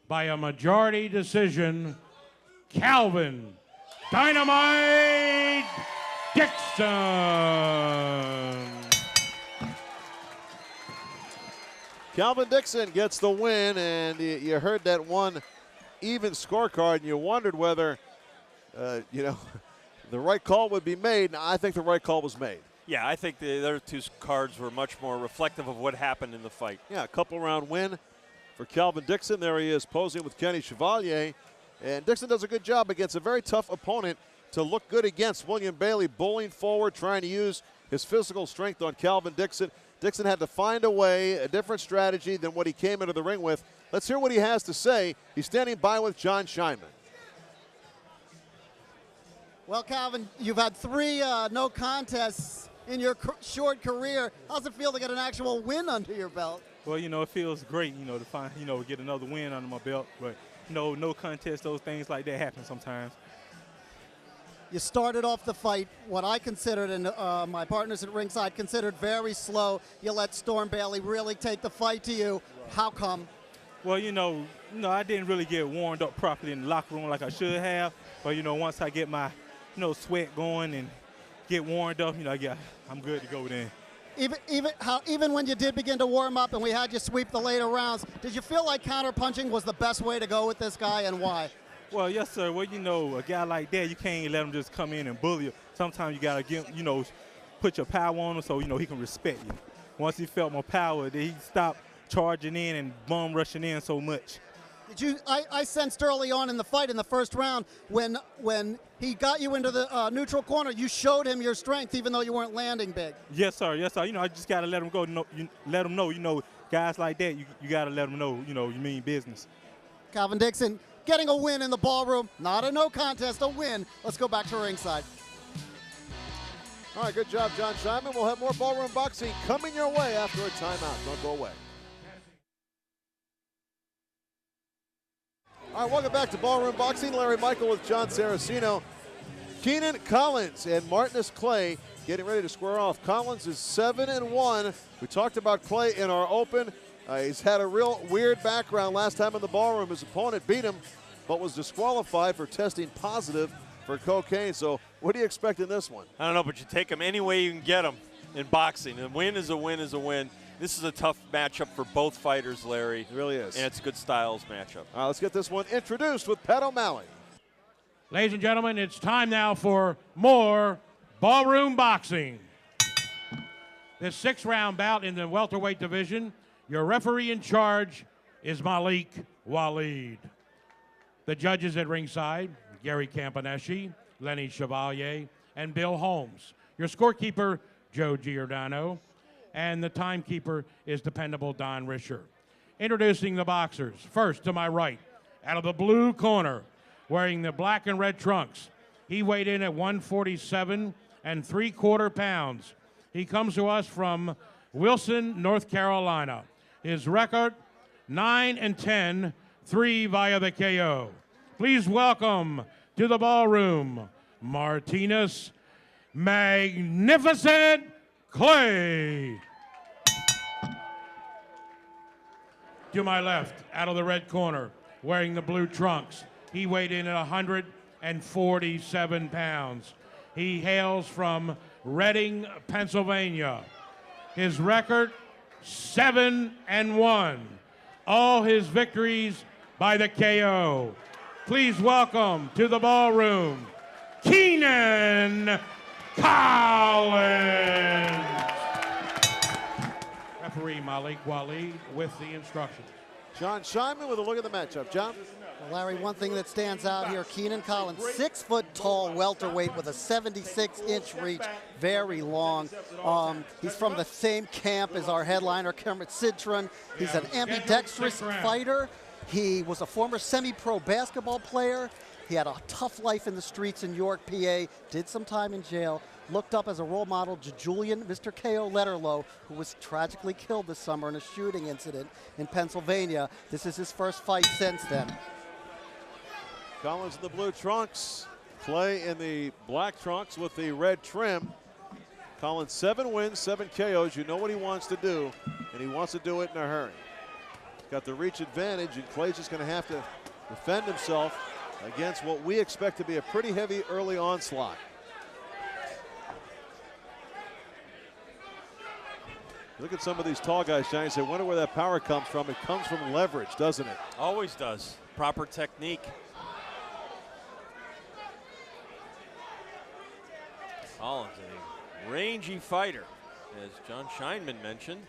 C: by a majority decision, Calvin Dynamite Dixon.
E: Calvin Dixon gets the win, and you heard that one even scorecard, and you wondered whether, the right call would be made. And I think the right call was made.
H: Yeah, I think the other 2 cards were much more reflective of what happened in the fight.
E: Yeah, a couple-round win for Calvin Dixon. There he is posing with Kenny Chevalier. And Dixon does a good job against a very tough opponent to look good against. William Bailey bowling forward, trying to use his physical strength on Calvin Dixon. Dixon had to find a way, a different strategy than what he came into the ring with. Let's hear what he has to say. He's standing by with John Scheinman.
D: Well, Calvin, you've had 3 no contests in your short career. How's it feel to get an actual win under your belt?
F: Well, it feels great, to find, get another win under my belt. But, no contest, those things like that happen sometimes.
D: You started off the fight, what I considered, and my partners at ringside considered very slow. You let Storm Bailey really take the fight to you. How come?
I: Well, I didn't really get warmed up properly in the locker room like I should have. But, once I get my, sweat going and get warmed up, I'm good to go then.
D: Even when you did begin to warm up and we had you sweep the later rounds, did you feel like counterpunching was the best way to go with this guy, and why?
I: Well, yes, sir. Well, a guy like that, you can't let him just come in and bully you. Sometimes you got to get, put your power on him so, he can respect you. Once he felt my power, then he stopped charging in and bum rushing in so much.
D: I sensed early on in the fight in the first round when he got you into the neutral corner, you showed him your strength even though you weren't landing big.
I: Yes, sir. Yes, sir. I just got to let him go. Let him know, guys like that, you got to let them know, you mean business.
D: Calvin Dixon getting a win in the ballroom. Not a no contest, a win. Let's go back to ringside.
E: All right, good job, John Scheinman. We'll have more ballroom boxing coming your way after a timeout. Don't go away. All right, welcome back to Ballroom Boxing. Larry Michael with John Saraceno. Keenan Collins and Martinus Clay getting ready to square off. Collins is 7-1. We talked about Clay in our open. He's had a real weird background last time in the ballroom. His opponent beat him, but was disqualified for testing positive for cocaine. So what do you expect in this one?
H: I don't know, but you take him any way you can get him in boxing. A win is a win is a win. This is a tough matchup for both fighters, Larry.
E: It really is.
H: And it's a good styles matchup.
E: All right, let's get this one introduced with Pat O'Malley.
C: Ladies and gentlemen, it's time now for more ballroom boxing. This 6-round bout in the welterweight division, your referee in charge is Malik Waleed. The judges at ringside, Gary Campaneschi, Lenny Chevalier, and Bill Holmes. Your scorekeeper, Joe Giordano. And the timekeeper is dependable Don Risher. Introducing the boxers. First to my right, out of the blue corner, wearing the black and red trunks. He weighed in at 147 3/4 pounds. He comes to us from Wilson, North Carolina. His record, 9-10, 3 via the KO. Please welcome to the ballroom, Martinus Magnificent Clay. To my left, out of the red corner, wearing the blue trunks. He weighed in at 147 pounds. He hails from Reading, Pennsylvania. His record, 7-1. All his victories by the KO. Please welcome to the ballroom, Keenan Collins. Referee Malik Waleed with the instructions.
E: John Scheinman with a look at the matchup. John?
D: Well, Larry, one thing that stands out here, Keenan Collins, 6 foot tall welterweight with a 76-inch reach, very long. He's from the same camp as our headliner, Kermit Cintron. He's an ambidextrous fighter. He was a former semi-pro basketball player. He had a tough life in the streets in York, PA, did some time in jail, looked up as a role model to Julian Mr. K.O. Letterlow, who was tragically killed this summer in a shooting incident in Pennsylvania. This is his first fight since then.
E: Collins in the blue trunks, Clay in the black trunks with the red trim. Collins 7 wins, 7 KOs. You know what he wants to do, and he wants to do it in a hurry. He's got the reach advantage, and Clay's just going to have to defend himself against what we expect to be a pretty heavy early onslaught. Look at some of these tall guys, Johnny. Say, wonder where that power comes from. It comes from leverage, doesn't it?
H: Always does. Proper technique. Collins, a rangy fighter, as John Scheinman mentioned.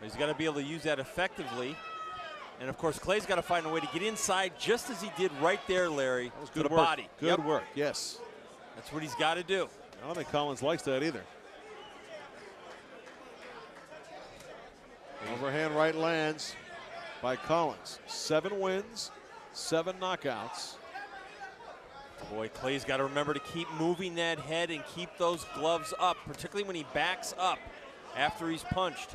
H: He's got to be able to use that effectively. And, of course, Clay's got to find a way to get inside just as he did right there, Larry,
E: that was
H: to
E: good
H: the
E: work.
H: body.
E: Good work, yes.
H: That's what he's got to do.
E: I don't think Collins likes that either. Overhand right lands by Collins. 7 wins, 7 knockouts.
H: Boy, Clay's got to remember to keep moving that head and keep those gloves up, particularly when he backs up after he's punched.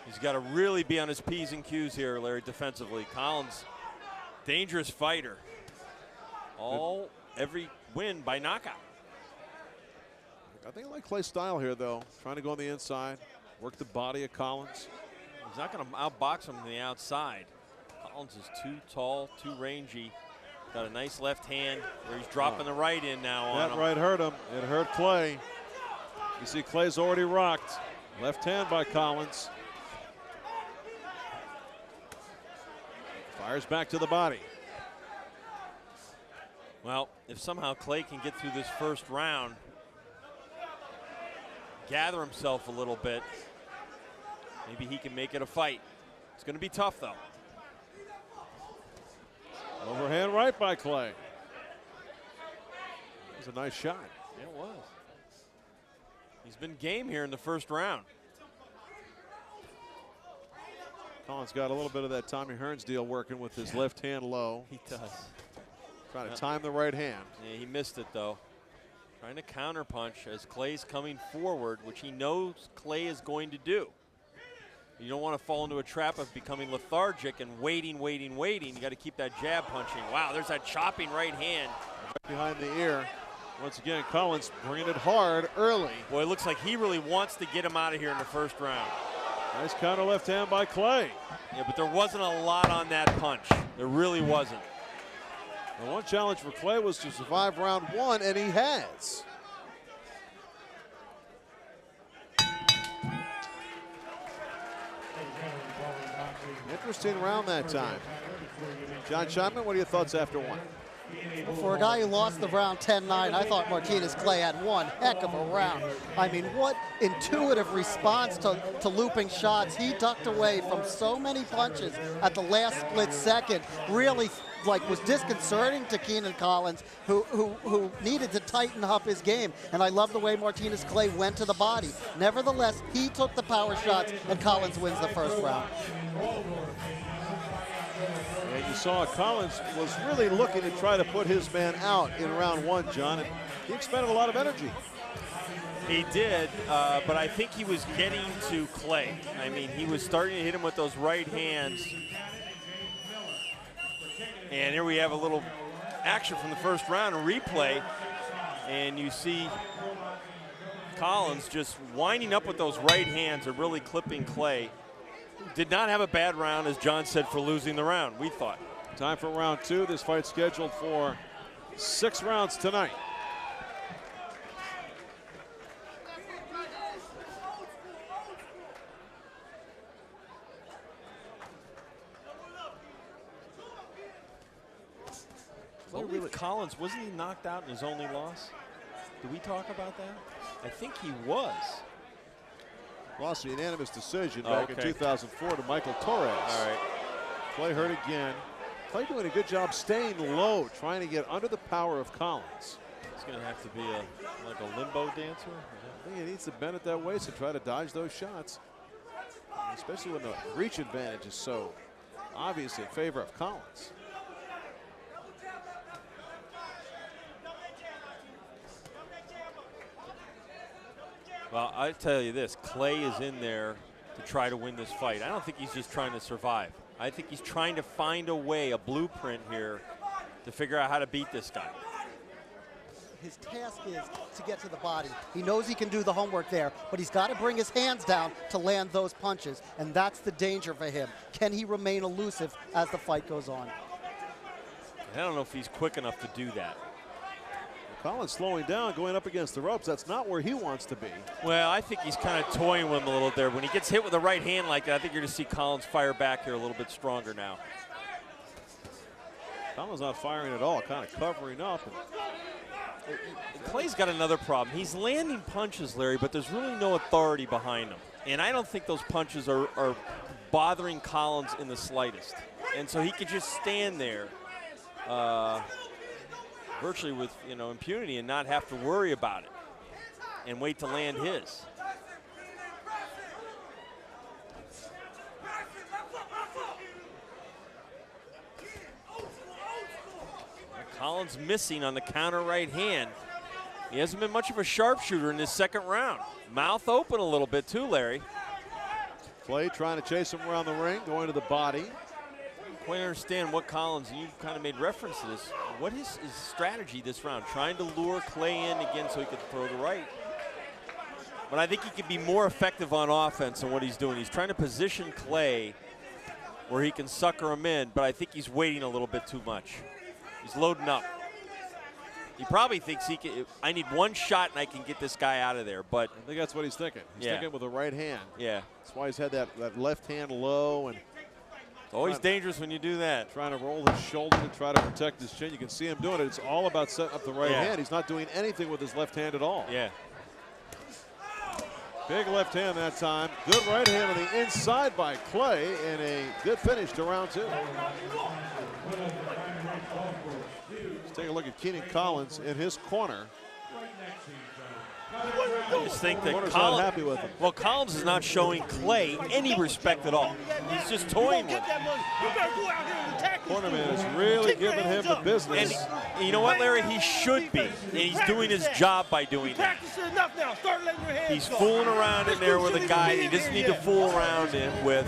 H: He's got to really be on his P's and Q's here, Larry, defensively. Collins, dangerous fighter. Every win by knockout.
E: I think I like Clay's style here, though. Trying to go on the inside, work the body of Collins.
H: He's not going to outbox him from the outside. Collins is too tall, too rangy. Got a nice left hand where he's dropping the right in now on him.
E: That right hurt him. It hurt Clay. You see Clay's already rocked. Left hand by Collins. Fires back to the body.
H: Well, if somehow Clay can get through this first round, gather himself a little bit, maybe he can make it a fight. It's going to be tough, though.
E: Overhand right by Clay. That was a nice shot.
H: Yeah, it was. He's been game here in the first round.
E: Collins got a little bit of that Tommy Hearns deal working with his left hand low.
H: He does.
E: Trying to time the right hand.
H: Yeah, he missed it, though. Trying to counterpunch as Clay's coming forward, which he knows Clay is going to do. You don't want to fall into a trap of becoming lethargic and waiting. You got to keep that jab punching. Wow, there's that chopping right hand.
E: Right behind the ear. Once again, Collins bringing it hard early.
H: Boy, it looks like he really wants to get him out of here in the first round.
E: Nice counter left hand by Clay.
H: Yeah, but there wasn't a lot on that punch. There really wasn't.
E: The one challenge for Clay was to survive round one, and he has. Interesting round that time. John Chapman, what are your thoughts after one?
D: Well, for a guy who lost the round 10-9, I thought Martinus Clay had one heck of a round. I mean, what intuitive response to looping shots. He ducked away from so many punches at the last split second. Really, was disconcerting to Keenan Collins, who needed to tighten up his game. And I love the way Martinus Clay went to the body. Nevertheless, he took the power shots, and Collins wins the first round.
E: And you saw Collins was really looking to try to put his man out in round one, John, and he expended a lot of energy.
H: He did, but I think he was getting to Clay. I mean, he was starting to hit him with those right hands. And here we have a little action from the first round, a replay, and you see Collins just winding up with those right hands and really clipping Clay. Did not have a bad round, as John said, for losing the round, we thought.
E: Time for round two. This fight scheduled for 6 rounds tonight.
H: Collins, wasn't he knocked out in his only loss? Did we talk about that? I think he was.
E: Lost a unanimous decision back in 2004 to Michael Torres.
H: All right.
E: Clay hurt again. Clay doing a good job staying low, trying to get under the power of Collins.
H: He's going to have to be like a limbo dancer.
E: I think he needs to bend it that way to try to dodge those shots, especially when the reach advantage is so obvious in favor of Collins.
H: Well, I tell you this, Clay is in there to try to win this fight. I don't think he's just trying to survive. I think he's trying to find a way, a blueprint here to figure out how to beat this guy.
D: His task is to get to the body. He knows he can do the homework there, but he's got to bring his hands down to land those punches, and that's the danger for him. Can he remain elusive as the fight goes on?
H: I don't know if he's quick enough to do that.
E: Collins slowing down, going up against the ropes. That's not where he wants to be.
H: Well, I think he's kind of toying with him a little there. When he gets hit with a right hand like that, I think you're going to see Collins fire back here a little bit stronger now.
E: Collins not firing at all, kind of covering up.
H: Clay's got another problem. He's landing punches, Larry, but there's really no authority behind them. And I don't think those punches are bothering Collins in the slightest. And so he could just stand there virtually with impunity and not have to worry about it and wait to land his. Collins missing on the counter right hand. He hasn't been much of a sharpshooter in this second round. Mouth open a little bit too, Larry.
E: Clay trying to chase him around the ring, going to the body.
H: Quite understand what Collins, and you've kind of made reference to this, what is his strategy this round? Trying to lure Clay in again so he could throw the right. But I think he could be more effective on offense than what he's doing. He's trying to position Clay where he can sucker him in, but I think he's waiting a little bit too much. He's loading up. He probably thinks he can, I need one shot and I can get this guy out of there, but
E: I think that's what he's thinking. He's thinking with the right hand.
H: Yeah.
E: That's why he's had that left hand low, and
H: it's always dangerous when you do that.
E: Trying to roll his shoulder to try to protect his chin. You can see him doing it. It's all about setting up the right hand. He's not doing anything with his left hand at all.
H: Yeah.
E: Big left hand that time. Good right hand on the inside by Clay, and a good finish to round 2. Let's take a look at Keenan Collins in his corner.
H: I just think that
E: Corner's
H: Collins,
E: not happy with him.
H: Well, Collins is not showing Clay any respect at all. He's just toying with him.
E: Cornerman is really giving him the business.
H: And you know what, Larry? He should be. And he's doing his job by doing that. He's fooling around in there with a guy he doesn't need to fool around with.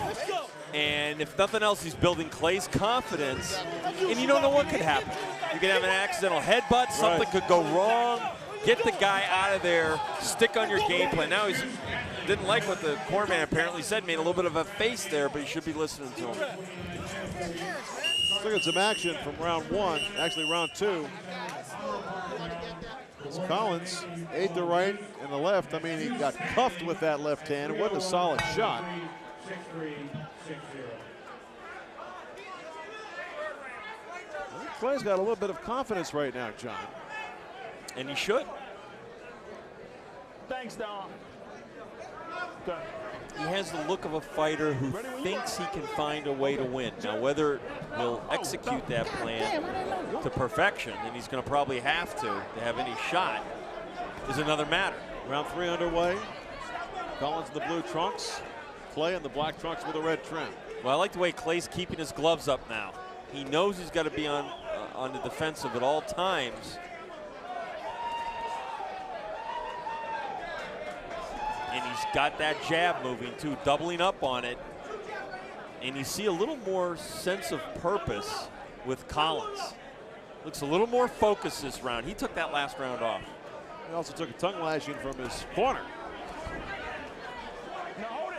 H: And if nothing else, he's building Clay's confidence. And you don't know what could happen. You could have an accidental headbutt. Something could go wrong. Get the guy out of there. Stick on your game plan. Now he's didn't like what the cornerman apparently said. Made a little bit of a face there, but he should be listening to him.
E: Let's look at some action from round 1. Actually, round 2. It's Collins, 8 to right and the left. I mean, he got cuffed with that left hand. It wasn't a solid shot. I think Clay's got a little bit of confidence right now, John.
H: And he should.
J: Thanks, Don.
H: He has the look of a fighter who thinks he can find a way to win. Now, whether he'll execute that plan to perfection, and he's going to probably have to have any shot, is another matter.
E: Round 3 underway. Collins in the blue trunks. Clay in the black trunks with a red trim.
H: Well, I like the way Clay's keeping his gloves up now. He knows he's got to be on the defensive at all times. And he's got that jab moving too, doubling up on it. And you see a little more sense of purpose with Collins. Looks a little more focused this round. He took that last round off.
E: He also took a tongue lashing from his corner.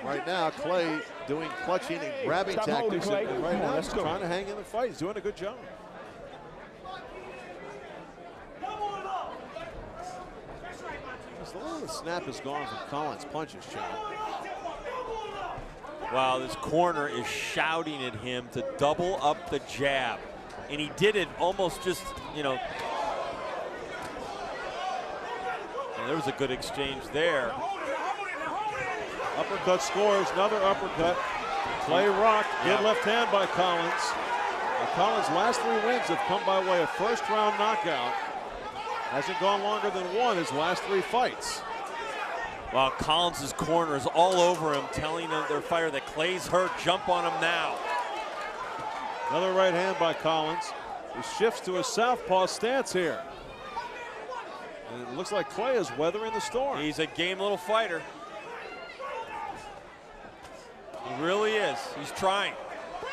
E: Right now, Clay doing clutching and grabbing tactics. And right now, he's trying to hang in the fight. He's doing a good job. A little of the snap is gone from Collins' punches, John.
H: Wow, this corner is shouting at him to double up the jab. And he did it almost just, you know. And there was a good exchange there.
E: Uppercut scores, another uppercut. Clay rocked, good left hand by Collins. And Collins' last 3 wins have come by way of first round knockout. Hasn't gone longer than 1 his last 3 fights.
H: Well, Collins' corner is all over him, telling their fighter that Clay's hurt, jump on him now.
E: Another right hand by Collins. He shifts to a southpaw stance here. And it looks like Clay is weathering the storm.
H: He's a game little fighter. He really is. He's trying.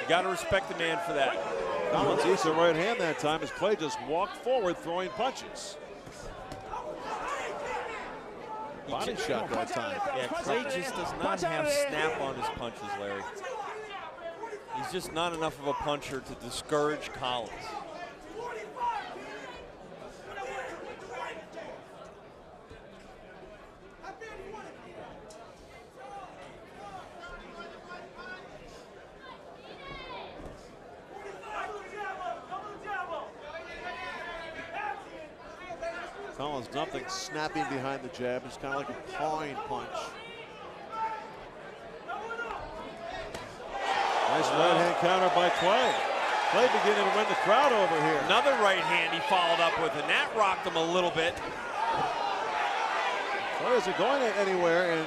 H: You got to respect the man for that.
E: Collins eats a right hand that time as Clay just walked forward throwing punches. Body shot that time.
H: Yeah, Clay just does not have snap on his punches, Larry. He's just not enough of a puncher to discourage Collins.
E: Collins, nothing snapping behind the jab. It's kind of like a pawing punch. Nice right hand counter by Clay. Clay beginning to win the crowd over here.
H: Another right hand he followed up with, and that rocked him a little bit.
E: Clay isn't going anywhere, and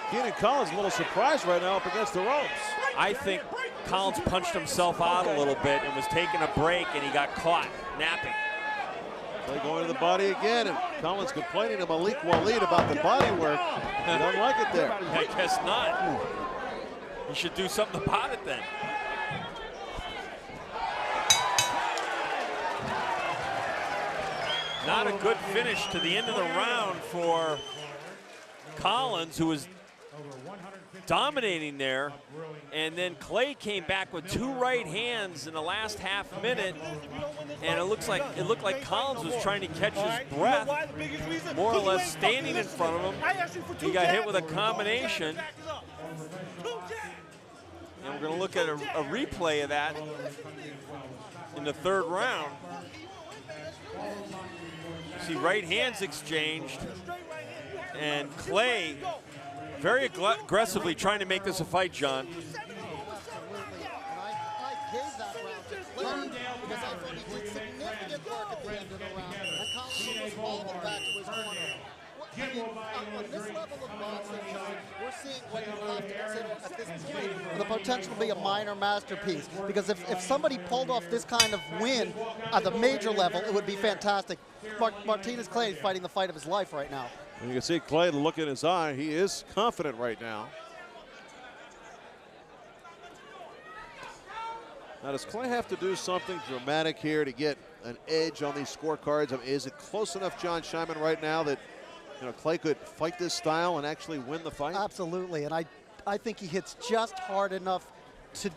E: Keenan Collins a little surprised right now up against the ropes.
H: I think Collins punched himself out a little bit and was taking a break, and he got caught napping.
E: Clay going to the body again, and Collins complaining to Malik Waleed about the body work. He doesn't like it there.
H: I guess not. He should do something about it then. Not a good finish to the end of the round for Collins, who was dominating there, and then Clay came back with 2 right hands in the last half minute, and it looked like Collins was trying to catch his breath, more or less standing in front of him. He got hit with a combination, and we're going to look at a replay of that in the 3rd round. See right hands exchanged, and Clay very aggressively trying to make this a fight, John.
D: Absolutely. I gave that round to Clay because I thought he did significant work at the end of the round. And Collins was falling back to his corner. I mean, on this level of boxing, we're seeing what you have to consider at this point the potential to be a minor masterpiece. Because if somebody pulled off this kind of win at the major level, it would be fantastic. Martinus Clay is fighting the fight of his life right now.
E: And you can see Clay, the look in his eye. He is confident right now. Now, does Clay have to do something dramatic here to get an edge on these scorecards? I mean, is it close enough, John Scheinman, right now that Clay could fight this style and actually win the fight?
D: Absolutely, and I think he hits just hard enough to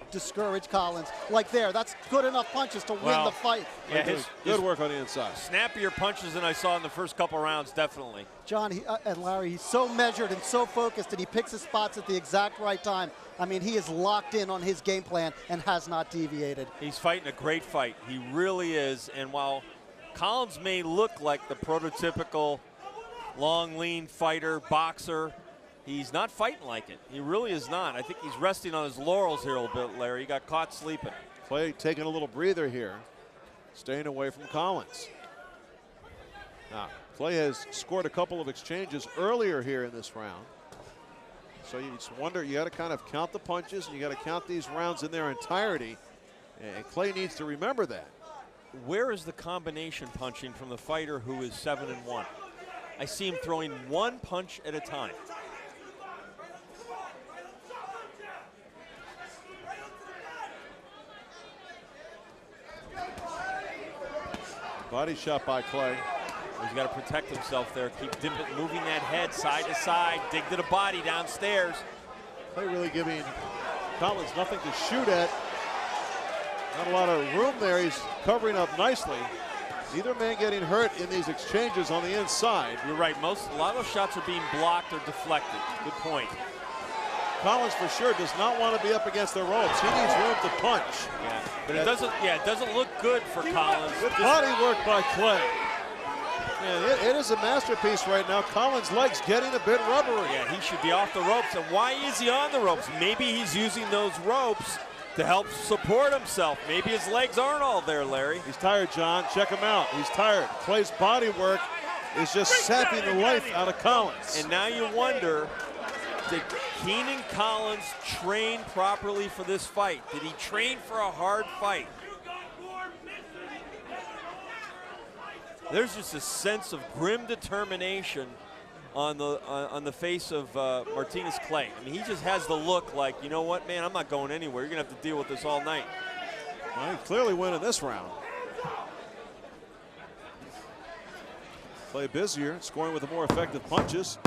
D: discourage Collins. Like there, that's good enough punches to win the fight.
H: Yeah,
E: good work on the inside.
H: Snappier punches than I saw in the first couple rounds, definitely.
D: John and Larry, he's so measured and so focused, and he picks his spots at the exact right time. I mean, he is locked in on his game plan and has not deviated.
H: He's fighting a great fight. He really is. And while Collins may look like the prototypical long, lean fighter, boxer, he's not fighting like it. He really is not. I think he's resting on his laurels here a little bit, Larry. He got caught sleeping.
E: Clay taking a little breather here, staying away from Collins. Now, Clay has scored a couple of exchanges earlier here in this round. So you just wonder, you got to kind of count the punches, and you got to count these rounds in their entirety. And Clay needs to remember that.
H: Where is the combination punching from the fighter who is 7-1? I see him throwing 1 punch at a time.
E: Body shot by Clay.
H: He's got to protect himself there. Keep moving that head side to side. Dig to the body downstairs.
E: Clay really giving Collins nothing to shoot at. Not a lot of room there. He's covering up nicely. Neither man getting hurt in these exchanges on the inside.
H: You're right. A lot of those shots are being blocked or deflected. Good point.
E: Collins for sure does not want to be up against the ropes. He needs room to punch.
H: Yeah, but it doesn't look good for Collins.
E: Good body work by Clay. Man, it is a masterpiece right now. Collins' legs getting a bit rubbery.
H: Yeah, he should be off the ropes. And why is he on the ropes? Maybe he's using those ropes to help support himself. Maybe his legs aren't all there, Larry.
E: He's tired, John. Check him out. He's tired. Clay's body work is just sapping the life out of Collins.
H: And now you wonder, did Keenan Collins train properly for this fight? Did he train for a hard fight? There's just a sense of grim determination on the face of Martinus Clay. I mean, he just has the look like, you know what, man, I'm not going anywhere. You're going to have to deal with this all night.
E: Well, he clearly winning this round. Clay busier, scoring with the more effective punches,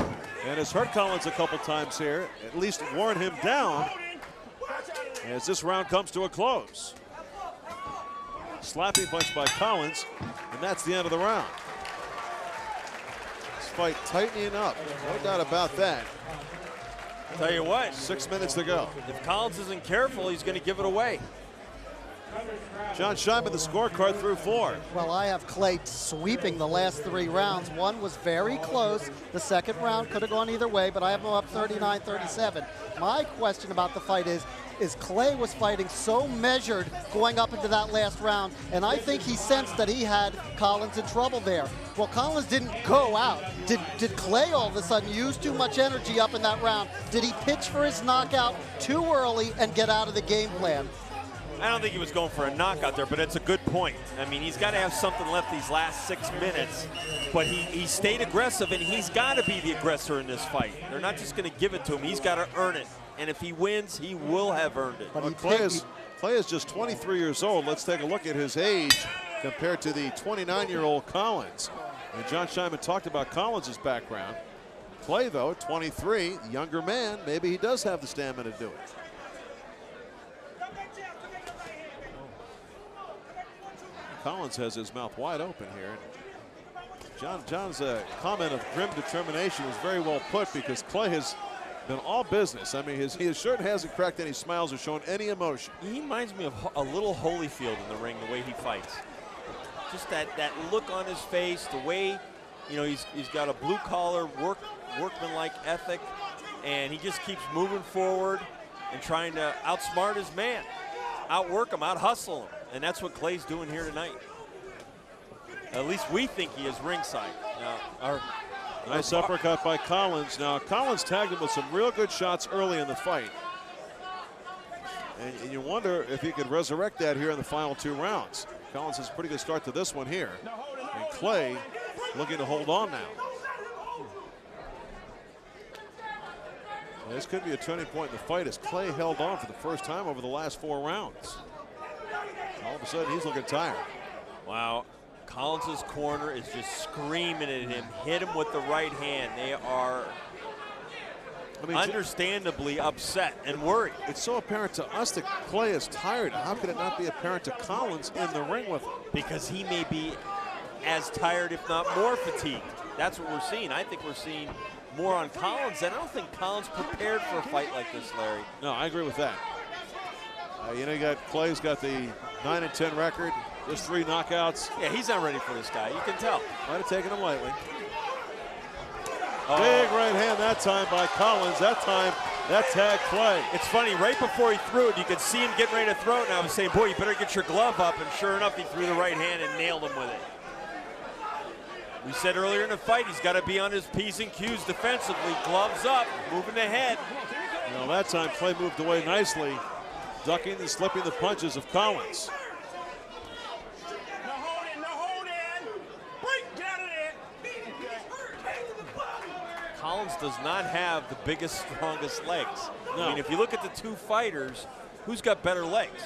E: and has hurt Collins a couple times here, at least worn him down as this round comes to a close. Slapping punch by Collins, and that's the end of the round. This fight tightening up, no doubt about that.
H: Tell you what,
E: 6 minutes to go.
H: If Collins isn't careful, he's going to give it away.
E: John Scheinman, the scorecard through 4.
D: Well, I have Clay sweeping the last 3 rounds. One was very close. The second round could have gone either way, but I have him up 39-37. My question about the fight is Clay was fighting so measured going up into that last round, and I think he sensed that he had Collins in trouble there. Well, Collins didn't go out. Did Clay all of a sudden use too much energy up in that round? Did he pitch for his knockout too early and get out of the game plan?
H: I don't think he was going for a knockout there, but it's a good point. I mean, he's got to have something left these last 6 minutes, but he stayed aggressive, and he's got to be the aggressor in this fight. They're not just going to give it to him. He's got to earn it. and if he wins, he will have earned it.
D: But
E: Clay is just 23 years old. Let's take a look at his age compared to the 29-year-old Collins. And John Scheinman talked about Collins' background. Clay, though, 23, younger man, maybe he does have the stamina to do it. Collins has his mouth wide open here. John's comment of grim determination was very well put, because Clay has been all business. I mean, his shirt hasn't cracked any smiles or shown any emotion.
H: He reminds me of a little Holyfield in the ring, the way he fights. Just that look on his face, the way, you know, he's got a blue-collar, workman-like ethic, and he just keeps moving forward and trying to outsmart his man, outwork him, out-hustle him. And that's what Clay's doing here tonight. At least we think he is ringside. Now,
E: nice uppercut by Collins. Now, Collins tagged him with some real good shots early in the fight. And you wonder if he could resurrect that here in the final 2 rounds. Collins has a pretty good start to this one here. And Clay looking to hold on now. This could be a turning point in the fight, as Clay held on for the first time over the last 4 rounds. All of a sudden, he's looking tired.
H: Wow. Collins' corner is just screaming at him. Hit him with the right hand. They are understandably upset and worried.
E: It's so apparent to us that Clay is tired. How could it not be apparent to Collins in the ring with him?
H: Because he may be as tired, if not more fatigued. That's what we're seeing. I think we're seeing more on Collins, and I don't think Collins prepared for a fight like this, Larry.
E: No, I agree with that. You know, Clay's got the 9-10 record, just 3 knockouts.
H: Yeah, he's not ready for this guy. You can tell.
E: Might have taken him lightly. Big right hand that time by Collins. That time, that tagged Clay.
H: It's funny, right before he threw it, you could see him getting ready to throw it, and I was saying, boy, you better get your glove up, and sure enough, he threw the right hand and nailed him with it. We said earlier in the fight, he's got to be on his P's and Q's defensively. Gloves up, moving ahead.
E: Well, that time Clay moved away nicely, ducking and slipping the punches of Collins.
H: Collins does not have the biggest, strongest legs.
E: No.
H: I mean, if you look at the 2 fighters, who's got better legs?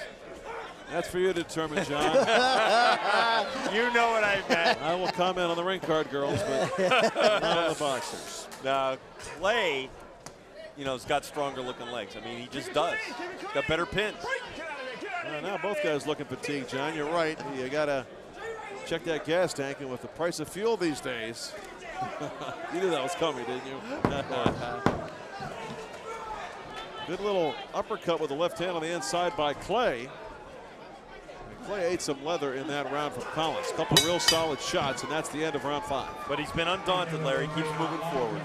E: That's for you to determine, John.
H: You know what I meant.
E: I will comment on the ring card girls, but not on the boxers.
H: Now, Clay, you know, has got stronger looking legs. I mean, he just does. He's got better pins.
E: Now both guys looking fatigued, John. You're right. You got to check that gas tank, and with the price of fuel these days, you knew that was coming, didn't you? Good little uppercut with the left hand on the inside by Clay. And Clay ate some leather in that round from Collins. A couple real solid shots, and that's the end of round 5.
H: But he's been undaunted, Larry. He keeps moving forward.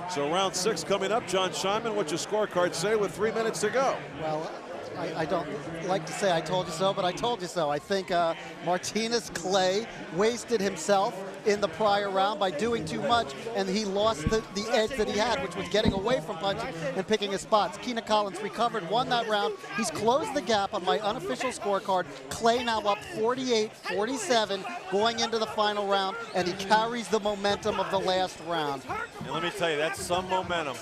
E: So round 6 coming up. John Scheinman, what's your scorecard say with 3 minutes to go?
D: Well, I don't like to say I told you so, but I told you so. I think Martinus Clay wasted himself in the prior round by doing too much, and he lost the edge that he had, which was getting away from punching and picking his spots. Keenan Collins recovered, won that round. He's closed the gap on my unofficial scorecard. Clay now up 48-47 going into the final round, and he carries the momentum of the last round.
H: And let me tell you, that's some momentum.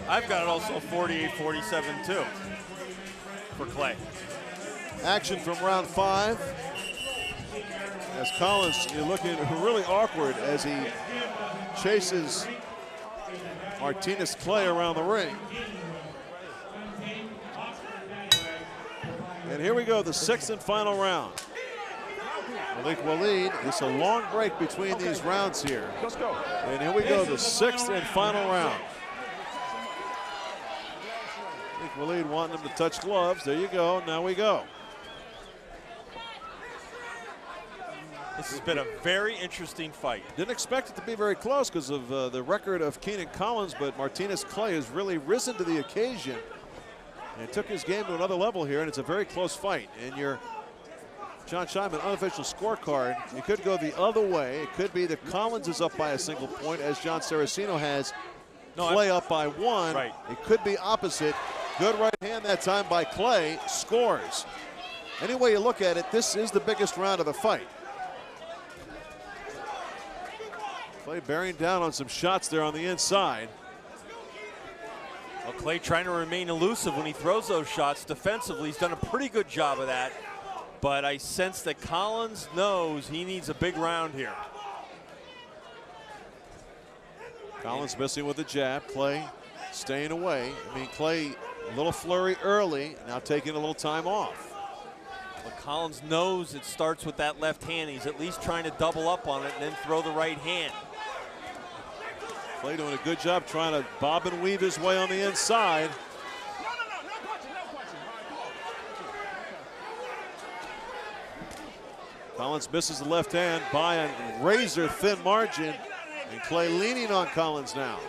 H: I've got it also 48-47 too for Clay.
E: Action from round 5. As Collins is looking really awkward as he chases Martinus Clay around the ring. And here we go, the 6th and final round. Malik Waleed, it's a long break between these rounds here.
J: Let's go.
E: And here we go, the 6th and final round. Malik Waleed wanting him to touch gloves. There you go, now we go.
H: This has been a very interesting fight.
E: Didn't expect it to be very close because of the record of Keenan Collins, but Martinus Clay has really risen to the occasion and took his game to another level here, and it's a very close fight. And your John Scheinman unofficial scorecard, it could go the other way. It could be that Collins is up by a single point, as John Saraceno has Clay up by 1.
H: Right.
E: It could be opposite. Good right hand that time by Clay, scores. Any way you look at it, this is the biggest round of the fight. Clay bearing down on some shots there on the inside.
H: Well, Clay trying to remain elusive when he throws those shots defensively. He's done a pretty good job of that. But I sense that Collins knows he needs a big round here.
E: Collins missing with the jab. Clay staying away. I mean, Clay, a little flurry early, now taking a little time off.
H: But Collins knows it starts with that left hand. He's at least trying to double up on it and then throw the right hand.
E: Clay doing a good job trying to bob and weave his way on the inside. Collins misses the left hand by a razor-thin margin, and Clay leaning on Collins now.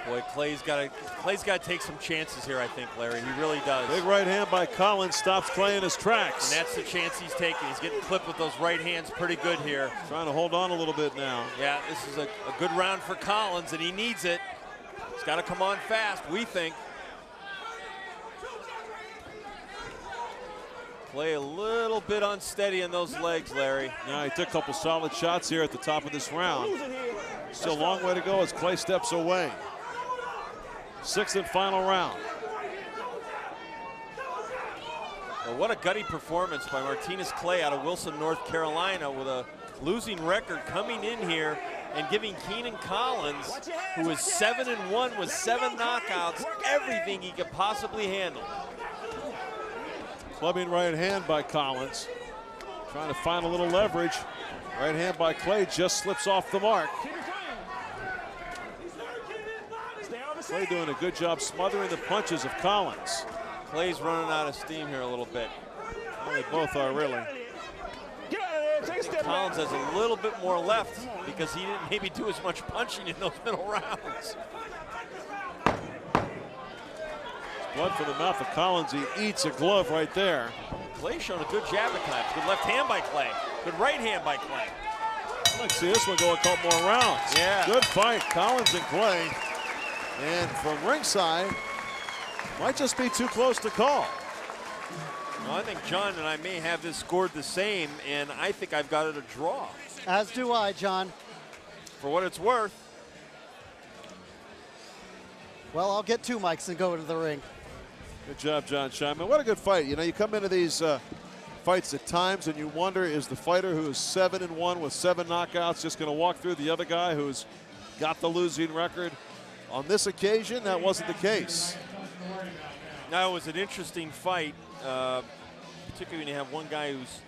H: Boy, Clay's got to take some chances here, I think, Larry. He really does.
E: Big right hand by Collins stops Clay in his tracks.
H: And that's the chance he's taking. He's getting clipped with those right hands pretty good here.
E: Trying to hold on a little bit now.
H: Yeah, this is a good round for Collins, and he needs it. He's got to come on fast, we think. Clay a little bit unsteady in those legs, Larry.
E: Yeah, he took a couple solid shots here at the top of this round. Still a long way to go as Clay steps away. Sixth and final round.
H: Well, what a gutty performance by Martinus Clay out of Wilson, North Carolina, with a losing record coming in here and giving Keenan Collins, who is 7-1 with 7 knockouts, everything he could possibly handle.
E: Clubbing right hand by Collins. Trying to find a little leverage. Right hand by Clay just slips off the mark. Clay doing a good job smothering the punches of Collins.
H: Clay's running out of steam here a little bit.
E: Well, they both are really.
H: Collins has a little bit more left because he didn't maybe do as much punching in those middle rounds.
E: Blood from the mouth of Collins. He eats a glove right there.
H: Clay showing a good jab at times. Good left hand by Clay. Good right hand by Clay.
E: I'd like to see this one go a couple more rounds.
H: Yeah.
E: Good fight, Collins and Clay. And from ringside, might just be too close to call.
H: Well, I think John and I may have this scored the same, and I think I've got it a draw.
D: As do I, John.
H: For what it's worth.
D: Well, I'll get 2 mics and go into the ring.
E: Good job, John Scheinman. What a good fight. You know, you come into these fights at times and you wonder, is the fighter who is 7-1 with 7 knockouts just going to walk through the other guy who's got the losing record? On this occasion, that wasn't the case.
H: Now, it was an interesting fight, particularly when you have one guy who's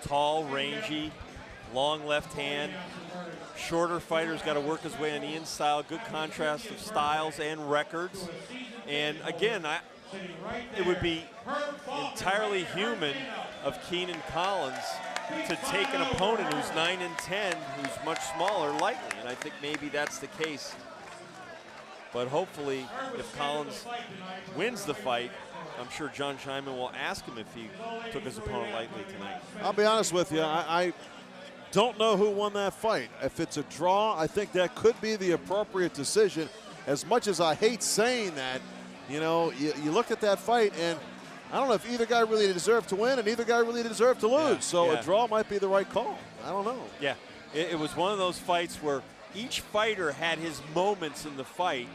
H: tall, rangy, long left hand. Shorter fighter's got to work his way on the inside. Good contrast of styles and records. And again, it would be entirely human of Keenan Collins to take an opponent who's 9-10, who's much smaller, lightly. And I think maybe that's the case. But hopefully, if Collins wins the fight, I'm sure John Scheinman will ask him if he took his opponent lightly tonight.
E: I'll be honest with you, I don't know who won that fight. If it's a draw, I think that could be the appropriate decision. As much as I hate saying that, you know, you look at that fight and I don't know if either guy really deserved to win and either guy really deserved to lose.
H: Yeah,
E: so
H: yeah.
E: A draw might be the right call. I don't know.
H: Yeah, it was one of those fights where each fighter had his moments in the fight,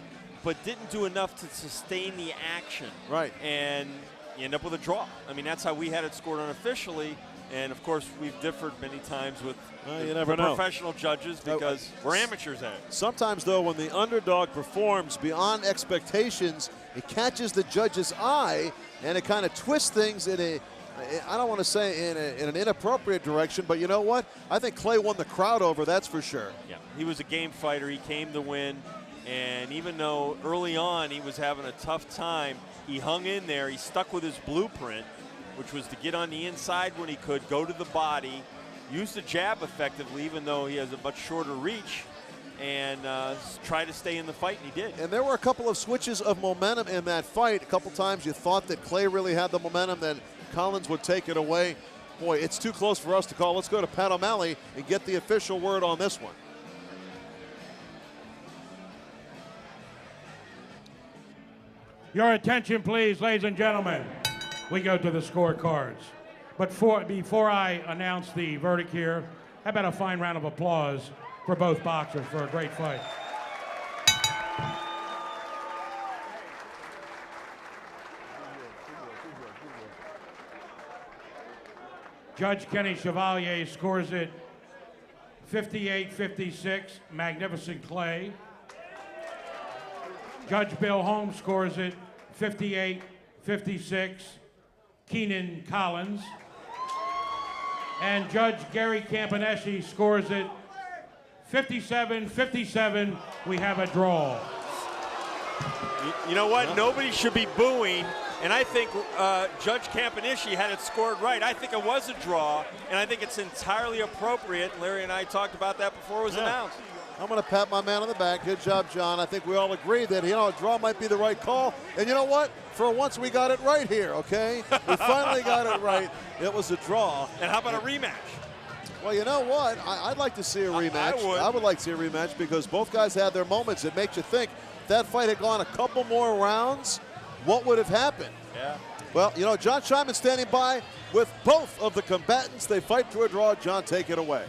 H: but didn't do enough to sustain the action.
E: Right.
H: And you end up with a draw. I mean, that's how we had it scored unofficially. And of course, we've differed many times with
E: you never know.
H: professional judges because we're amateurs at it.
E: Sometimes, though, when the underdog performs beyond expectations, it catches the judge's eye and it kind of twists things in a, I don't want to say in an inappropriate direction, but you know what? I think Clay won the crowd over, that's for sure.
H: Yeah, he was a game fighter. He came to win. And even though early on he was having a tough time, he hung in there. He stuck with his blueprint, which was to get on the inside when he could, go to the body, use the jab effectively, even though he has a much shorter reach, and try to stay in the fight, and he did.
E: And there were a couple of switches of momentum in that fight. A couple times you thought that Clay really had the momentum, that Collins would take it away. Boy, it's too close for us to call. Let's go to Pat O'Malley and get the official word on this one.
C: Your attention, please, ladies and gentlemen. We go to the scorecards. But before I announce the verdict here, How about a fine round of applause for both boxers for a great fight? Judge Kenny Chevalier scores it 58-56, magnificent Clay. Judge Bill Holmes scores it 58-56, Keenan Collins. And Judge Gary Campaneschi scores it 57-57. We have a draw.
H: You know what? Nobody should be booing. And I think Judge Campaneschi had it scored right. I think it was a draw, and I think it's entirely appropriate. Larry and I talked about that before it was announced.
E: I'm going to pat my man on the back. Good job, John. I think we all agree that, a draw might be the right call. And you know what? For once, we got it right here, okay? We finally got it right. It was a draw.
H: And how about a rematch?
E: Well, you know what? I'd like to see a rematch. I would like to see a rematch because both guys had their moments. It makes you think if that fight had gone a couple more rounds, what would have happened?
H: Yeah.
E: Well, John Scheinman standing by with both of the combatants. They fight to a draw. John, take it away.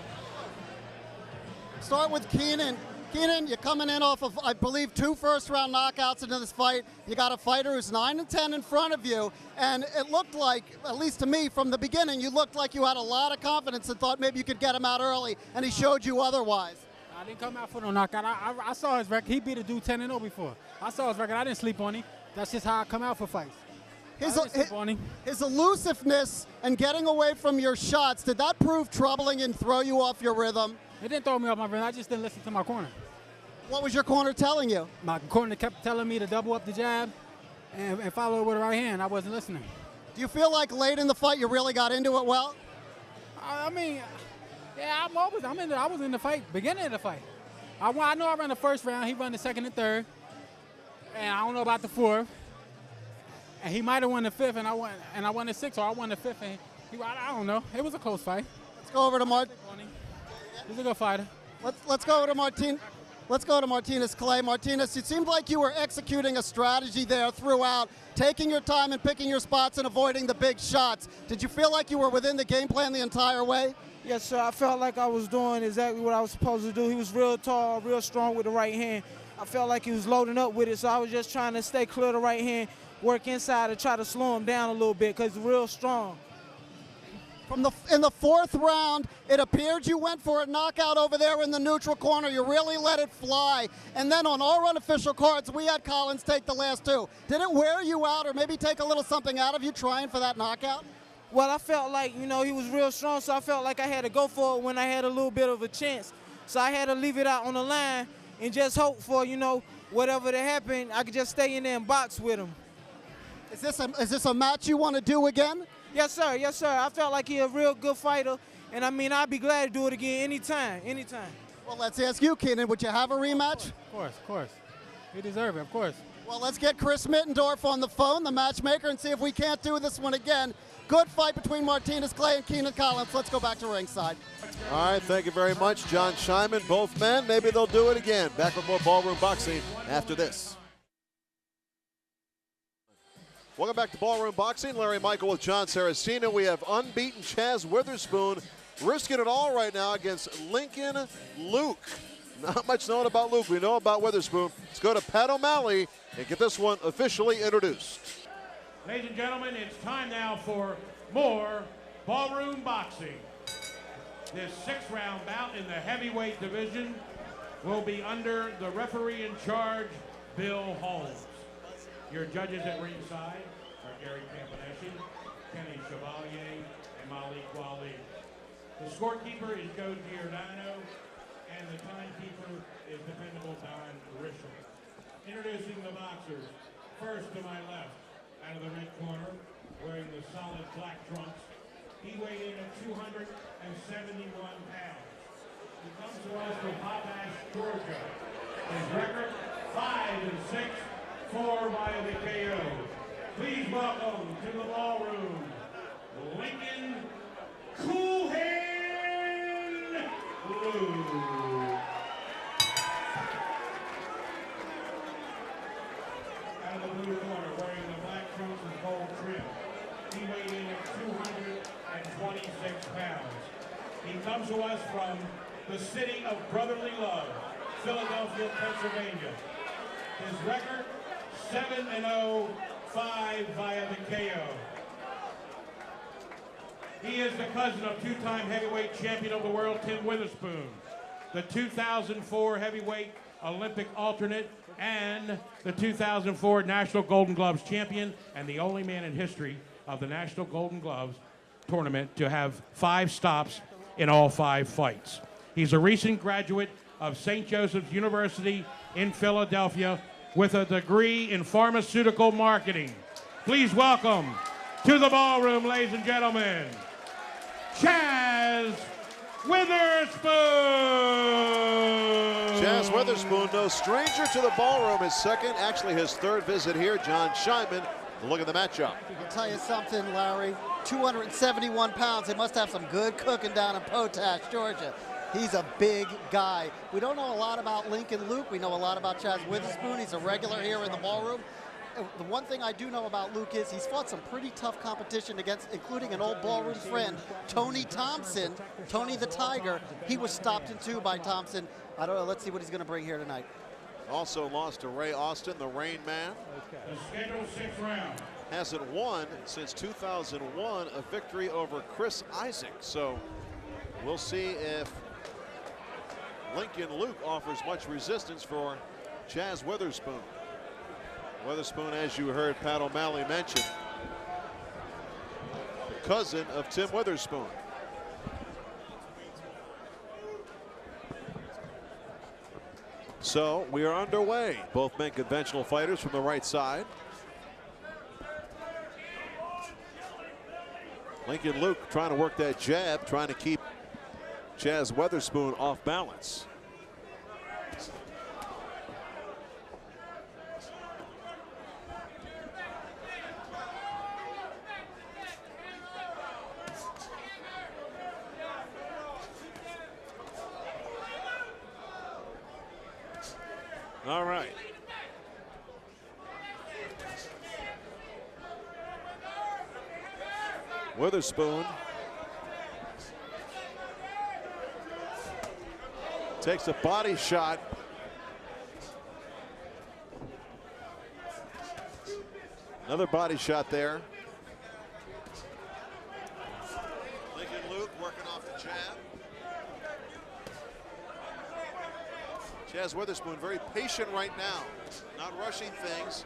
D: Start with Keenan. Keenan, you're coming in off of, I believe, 2 first-round knockouts into this fight. You got a fighter who's 9-10 in front of you, and it looked like, at least to me, from the beginning, you looked like you had a lot of confidence and thought maybe you could get him out early, and he showed you otherwise.
J: I didn't come out for no knockout. I saw his record. He beat a dude 10-0 before. I saw his record. I didn't sleep on him. That's just how I come out for fights. His elusiveness and getting away from your shots, did that prove troubling and throw you off your rhythm? It didn't throw me off my rhythm. I just didn't listen to my corner.
D: What was your corner telling you?
J: My corner kept telling me to double up the jab and follow it with the right hand. I wasn't listening.
D: Do you feel like late in the fight you really got into it well?
J: I mean, yeah, I was in the fight, beginning of the fight. I know I ran the first round. He ran the second and third. And I don't know about the fourth. And he might have won the fifth, and I won the sixth, or I won the fifth. And I don't know. It was a close fight.
D: Let's go over to
J: He's a good fighter.
D: Let's go to Martinus Clay. Martinus, it seemed like you were executing a strategy there throughout, taking your time and picking your spots and avoiding the big shots. Did you feel like you were within the game plan the entire way?
K: Yes, sir. I felt like I was doing exactly what I was supposed to do. He was real tall, real strong with the right hand. I felt like he was loading up with it, so I was just trying to stay clear of the right hand, work inside and try to slow him down a little bit because he's real strong.
D: In the fourth round, it appeared you went for a knockout over there in the neutral corner. You really let it fly. And then on our unofficial cards, we had Collins take the last 2. Did it wear you out or maybe take a little something out of you trying for that knockout?
K: Well, I felt like, he was real strong, so I felt like I had to go for it when I had a little bit of a chance. So I had to leave it out on the line and just hope for, whatever that happened, I could just stay in there and box with him.
D: Is this a match you want to do again?
K: Yes, sir. Yes, sir. I felt like he's a real good fighter, and I'd be glad to do it again anytime.
D: Well, let's ask you, Keenan, would you have a rematch?
J: Of course. He deserves it, of course.
D: Well, let's get Chris Mittendorf on the phone, the matchmaker, and see if we can't do this one again. Good fight between Martinus Clay and Keenan Collins. Let's go back to ringside.
E: All right, thank you very much, John Scheinman. Both men, maybe they'll do it again. Back with more Ballroom Boxing after this. Welcome back to Ballroom Boxing. Larry Michael with John Saraceno. We have unbeaten Chaz Witherspoon risking it all right now against Lincoln Luke. Not much known about Luke. We know about Witherspoon. Let's go to Pat O'Malley and get this one officially introduced.
C: Ladies and gentlemen, it's time now for more Ballroom Boxing. This 6th-round bout in the heavyweight division will be under the referee in charge, Bill Holmes. Your judges at ringside are Gary Campaneschi, Kenny Chevalier, and Malik Wali. The scorekeeper is Joe Giordano, and the timekeeper is dependable Don Rishel. Introducing the boxers, first to my left, out of the red corner, wearing the solid black trunks. He weighed in at 271 pounds. He comes to us from Potash, Georgia. His record, 5-6, 4 by the KO. Please welcome to the ballroom, Lincoln Cool Hand Luke. Out of the blue corner, wearing the black trunks and gold trim. He weighed in at 226 pounds. He comes to us from the city of brotherly love, Philadelphia, Pennsylvania. His record, 7-0, 5 via the KO. He is the cousin of two-time heavyweight champion of the world, Tim Witherspoon, the 2004 heavyweight Olympic alternate, and the 2004 National Golden Gloves champion, and the only man in history of the National Golden Gloves tournament to have 5 stops in all 5 fights. He's a recent graduate of St. Joseph's University in Philadelphia with a degree in pharmaceutical marketing. Please welcome to the ballroom, ladies and gentlemen, Chaz Witherspoon!
E: Chaz Witherspoon, no stranger to the ballroom. His second, actually his third visit here. John Scheinman, look at the matchup.
D: I'll tell you something, Larry. 271 pounds. They must have some good cooking down in Potash, Georgia. He's a big guy. We don't know a lot about Lincoln Luke. We know a lot about Chaz Witherspoon. He's a regular here in the ballroom. The one thing I do know about Luke is he's fought some pretty tough competition against, including an old ballroom friend, Tony Thompson, Tony the Tiger. He was stopped in 2 by Thompson. I don't know. Let's see what he's going to bring here tonight.
E: Also lost to Ray Austin, the Rain Man.
C: The scheduled 6th round.
E: Hasn't won since 2001, a victory over Chris Isaac. So we'll see if Lincoln Luke offers much resistance for Chaz Witherspoon. Witherspoon, as you heard Pat O'Malley mention, the cousin of Tim Witherspoon. So we are underway. Both men conventional fighters from the right side. Lincoln Luke trying to work that jab, trying to keep Chaz Witherspoon off balance. All right. Witherspoon takes a body shot. Another body shot there. Lincoln Luke working off the jab. Chaz Witherspoon very patient right now, not rushing things.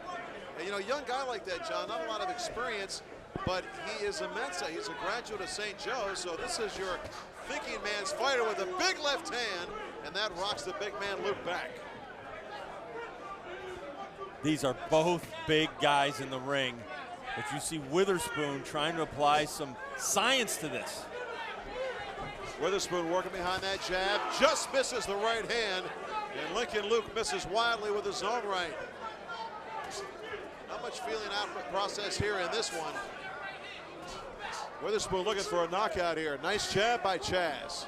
E: And you know, young guy like that, John, not a lot of experience, but he is immense. He's a graduate of St. Joe's, so this is your thinking man's fighter with a big left hand, and that rocks the big man Luke back.
H: These are both big guys in the ring, but you see Witherspoon trying to apply some science to this.
E: Witherspoon working behind that jab, just misses the right hand, and Lincoln Luke misses wildly with his own right. Not much feeling out process here in this one. Witherspoon looking for a knockout here. Nice jab by Chaz.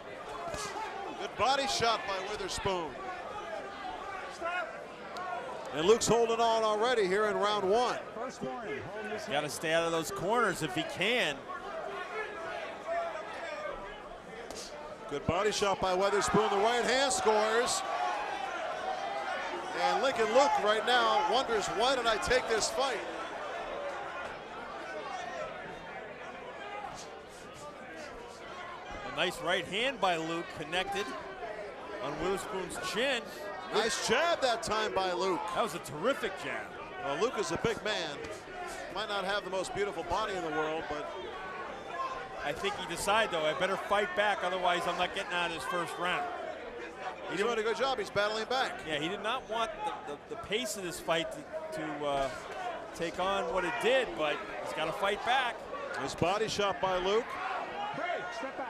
E: Good body shot by Witherspoon. And Luke's holding on already here in round 1.
H: Got to stay out of those corners if he can.
E: Good body shot by Witherspoon. The right hand scores. And Lincoln Luke right now wonders, why did I take this fight?
H: A nice right hand by Luke, connected on Witherspoon's chin.
E: Nice jab that time by Luke.
H: That was a terrific jab.
E: Well, Luke is a big man. Might not have the most beautiful body in the world, but
H: I think he decided, though, I better fight back, otherwise I'm not getting out of his first round.
E: he's doing a good job. He's battling back.
H: Yeah, he did not want the pace of this fight to take on what it did, but he's got to fight back.
E: His body shot by Luke.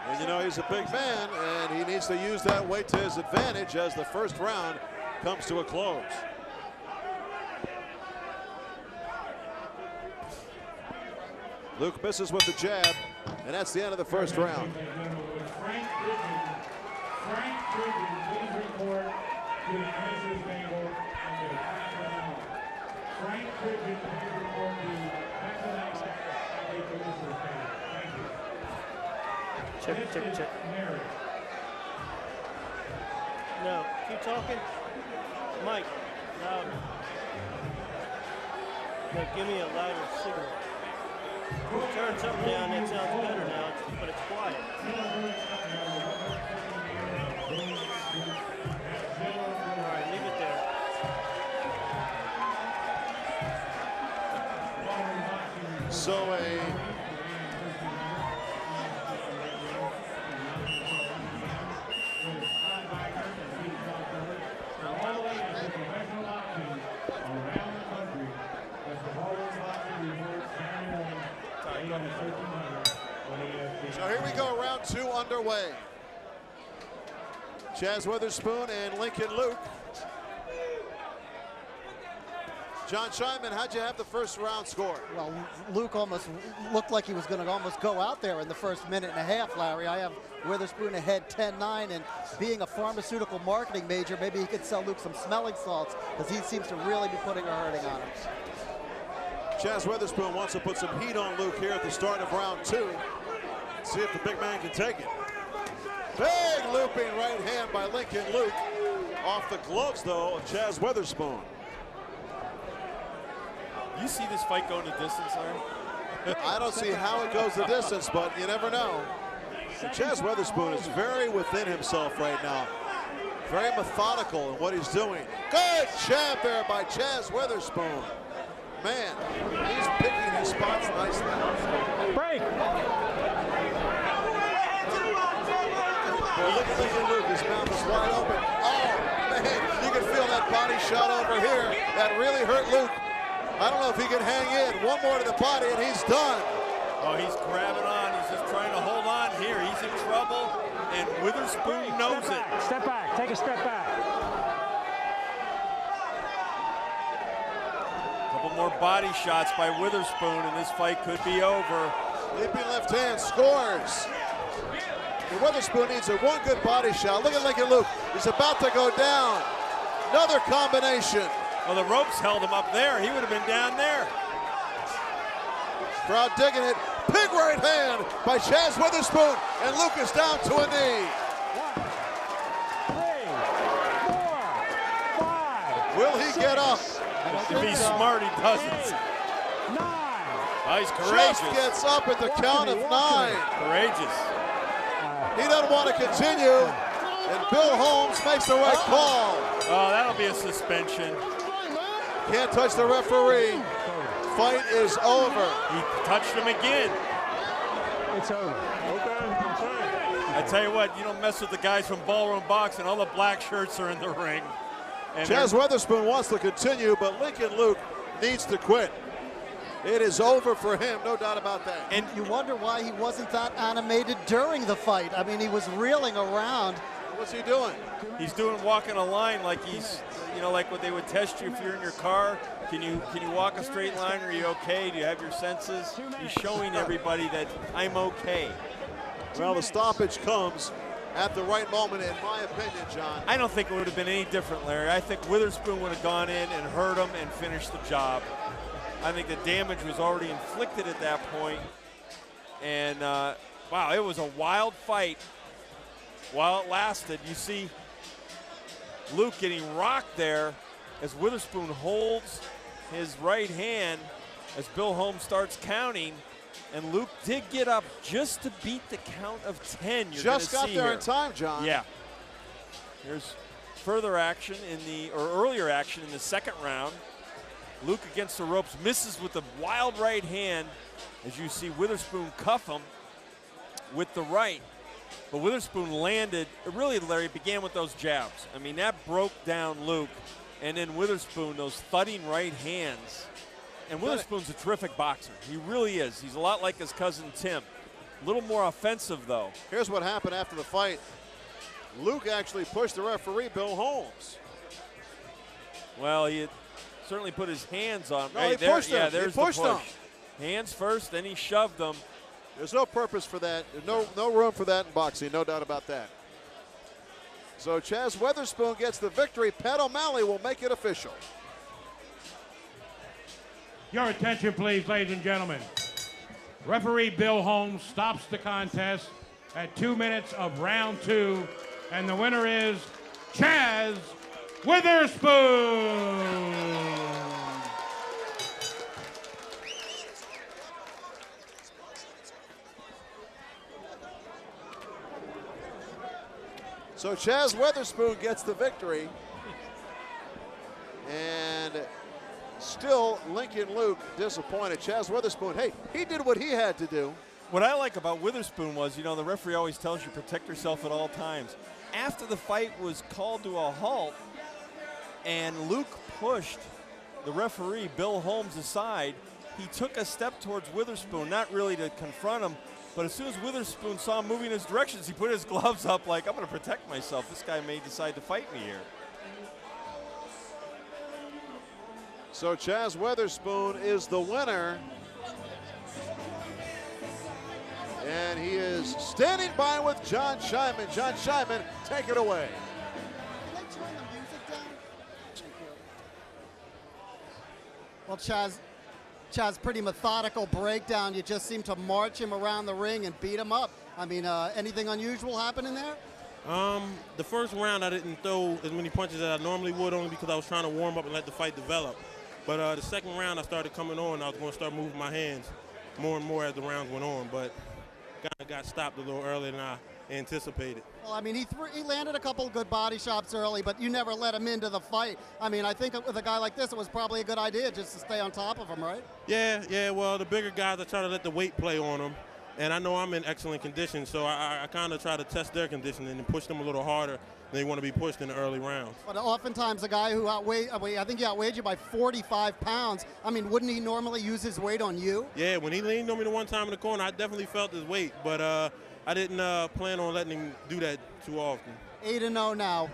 E: And you know, he's a big man, and he needs to use that weight to his advantage as the first round comes to a close. Luke misses with the jab, and that's the end of the first round.
C: Frank Bridges, please report to the answers table and the background. Frank Bridges, please report to background and the answers table. Thank you.
L: Check.
C: Mary.
L: No, keep talking. Mike, louder. No, give me a louder signal. Turn something down, that sounds better now, but it's quiet. All right, leave it there.
E: So So here we go, round 2 underway. Chaz Witherspoon and Lincoln Luke. John Scheinman, how'd you have the first round score?
D: Well, Luke almost looked like he was going to almost go out there in the first minute and a half, Larry. I have Witherspoon ahead 10-9, and being a pharmaceutical marketing major, maybe he could sell Luke some smelling salts, because he seems to really be putting a hurting on him.
E: Chaz Witherspoon wants to put some heat on Luke here at the start of round 2. See if the big man can take it. Big looping right hand by Lincoln Luke. Off the gloves, though, of Chaz Witherspoon.
H: You see this fight going to distance, Larry?
E: I don't see how it goes the distance, but you never know. And Chaz Witherspoon is very within himself right now. Very methodical in what he's doing. Good jab there by Chaz Witherspoon. Man, he's picking his spots nicely.
M: Break.
E: Well, look at Lincoln Luke. His mouth is wide open. Oh, man, you can feel that body shot over here. That really hurt Luke. I don't know if he can hang in. One more to the body, and he's done.
H: Oh, he's grabbing on. He's just trying to hold on here. He's in trouble, and Witherspoon knows it.
M: Step back. Take a step back.
H: Couple more body shots by Witherspoon, and this fight could be over.
E: Leaping left hand scores. And Witherspoon needs one good body shot. Look at Lincoln Luke. He's about to go down. Another combination.
H: Well, the ropes held him up there. He would have been down there.
E: Crowd digging it. Big right hand by Chaz Witherspoon. And Luke is down to a knee.
M: 1, 3, 4, 5.
E: Will he get up?
H: If he's smart, he doesn't.
M: 9.
H: Oh, he's courageous.
E: Just gets up at the count of 9.
H: Courageous.
E: He doesn't want to continue. And Bill Holmes makes the right call.
H: Oh, that'll be a suspension.
E: Can't touch the referee. Fight is over.
H: He touched him again.
M: It's over.
H: I tell you what, you don't mess with the guys from Ballroom Boxing. All the black shirts are in the ring. And
E: Chaz Witherspoon wants to continue, but Lincoln Luke needs to quit. It is over for him, no doubt about that.
D: And you wonder why he wasn't that animated during the fight. I mean, he was reeling around.
E: What's he doing?
H: He's doing walking a line like he's, you know, like what they would test you if you're in your car. Can you walk a straight line? Are you okay? Do you have your senses? He's showing everybody that I'm okay.
E: Well, the stoppage comes at the right moment, in my opinion, John.
H: I don't think it would have been any different, Larry. I think Witherspoon would have gone in and hurt him and finished the job. I think the damage was already inflicted at that point. And, wow, it was a wild fight while it lasted. You see Luke getting rocked there as Witherspoon holds his right hand as Bill Holmes starts counting. And Luke did get up just to beat the count of 10.
E: Just got there in time, John.
H: Yeah. Here's further action earlier action in the second round. Luke against the ropes, misses with the wild right hand as you see Witherspoon cuff him with the right. But Witherspoon landed, really, Larry, began with those jabs. I mean, that broke down Luke. And then Witherspoon, those thudding right hands. And Witherspoon's a terrific boxer. He really is. He's a lot like his cousin Tim. A little more offensive, though.
E: Here's what happened after the fight. Luke actually pushed the referee, Bill Holmes.
H: Well, he had certainly put his hands on him.
E: No,
H: hey,
E: he pushed him.
H: Yeah, there's
E: he pushed
H: the push.
E: him.
H: Hands first, then he shoved them.
E: There's no purpose for that. There's no room for that in boxing, no doubt about that. So Chaz Witherspoon gets the victory. Pat O'Malley will make it official.
C: Your attention, please, ladies and gentlemen. Referee Bill Holmes stops the contest at 2 minutes of round 2, and the winner is Chaz Witherspoon.
E: So Chaz Witherspoon gets the victory. And still Lincoln Luke disappointed. Chaz Witherspoon, hey, he did what he had to do.
H: What I like about Witherspoon was, you know, the referee always tells you protect yourself at all times. After the fight was called to a halt and Luke pushed the referee, Bill Holmes, aside, he took a step towards Witherspoon, not really to confront him, but as soon as Witherspoon saw him moving in his directions, he put his gloves up like, I'm going to protect myself. This guy may decide to fight me here.
E: So Chaz Witherspoon is the winner. And he is standing by with John Scheinman. John Scheinman, take it away.
D: Can they turn the music down? Thank you. Well, Chaz, pretty methodical breakdown. You just seem to march him around the ring and beat him up. I mean, anything unusual happen in there?
N: The first round I didn't throw as many punches as I normally would, only because I was trying to warm up and let the fight develop. But the second round I started coming on, I was going to start moving my hands more and more as the rounds went on, but kind of got stopped a little earlier than I anticipated.
D: Well, I mean, he landed a couple good body shots early, but you never let him into the fight. I mean, I think with a guy like this, it was probably a good idea just to stay on top of him, right?
N: Yeah, well, the bigger guys, I try to let the weight play on them. And I know I'm in excellent condition, so I kind of try to test their conditioning and push them a little harder than they want to be pushed in the early rounds.
D: But oftentimes a guy who I think he outweighed you by 45 pounds, I mean, wouldn't he normally use his weight on you?
N: Yeah, when he leaned on me the one time in the corner, I definitely felt his weight, but I didn't plan on letting him do that too often.
D: 8-0 now.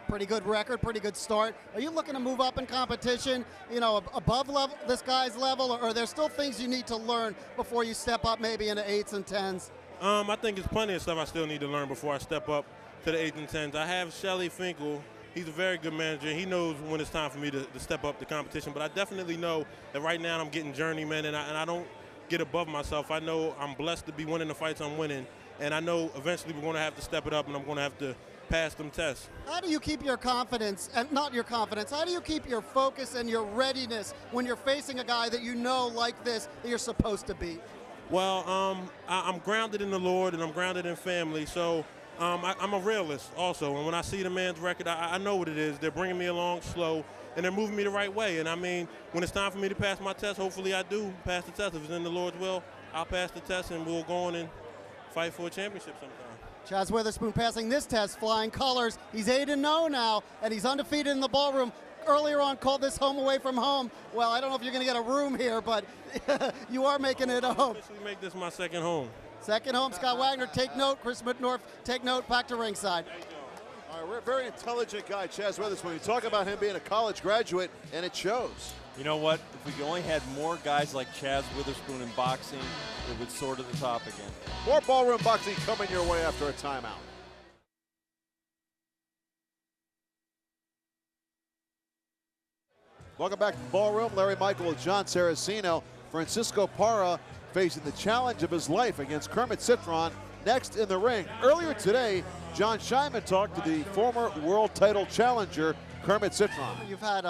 D: Pretty good record, pretty good start. Are you looking to move up in competition, you know, above level, this guy's level, or are there still things you need to learn before you step up maybe into 8s and 10s?
N: I think there's plenty of stuff I still need to learn before I step up to the 8s and 10s. I have Shelly Finkel. He's a very good manager. He knows when it's time for me to step up the competition, but I definitely know that right now I'm getting journeyman, and I don't get above myself. I know I'm blessed to be winning the fights I'm winning, and I know eventually we're going to have to step it up, and I'm going to have to pass them tests.
D: How do you keep your confidence, and not your confidence, how do you keep your focus and your readiness when you're facing a guy that you know like this that you're supposed to beat?
N: Well, I'm grounded in the Lord, and I'm grounded in family, so I'm a realist also. And when I see the man's record, I know what it is. They're bringing me along slow, and they're moving me the right way. And I mean, when it's time for me to pass my test, hopefully I do pass the test. If it's in the Lord's will, I'll pass the test, and we'll go on and fight for a championship sometime.
D: Chaz Witherspoon passing this test, flying colors. He's 8-0 now, and he's undefeated in the ballroom. Earlier on, called this home away from home. Well, I don't know if you're going to get a room here, but you are making it a home.
N: Officially make this my second home.
D: Second home. Scott Wagner, take note. Chris Mitnorf, take note. Back to ringside.
E: All right, we're a very intelligent guy, Chaz Witherspoon. You talk about him being a college graduate, and it shows.
H: You know what? If we only had more guys like Chaz Witherspoon in boxing, it would soar to the top again.
E: More ballroom boxing coming your way after a timeout. Welcome back to the Ballroom. Larry Michael with John Saraceno. Francisco Parra facing the challenge of his life against Kermit Cintron next in the ring. Earlier today, John Scheinman talked to the former world title challenger, Kermit Cintron.
D: You've had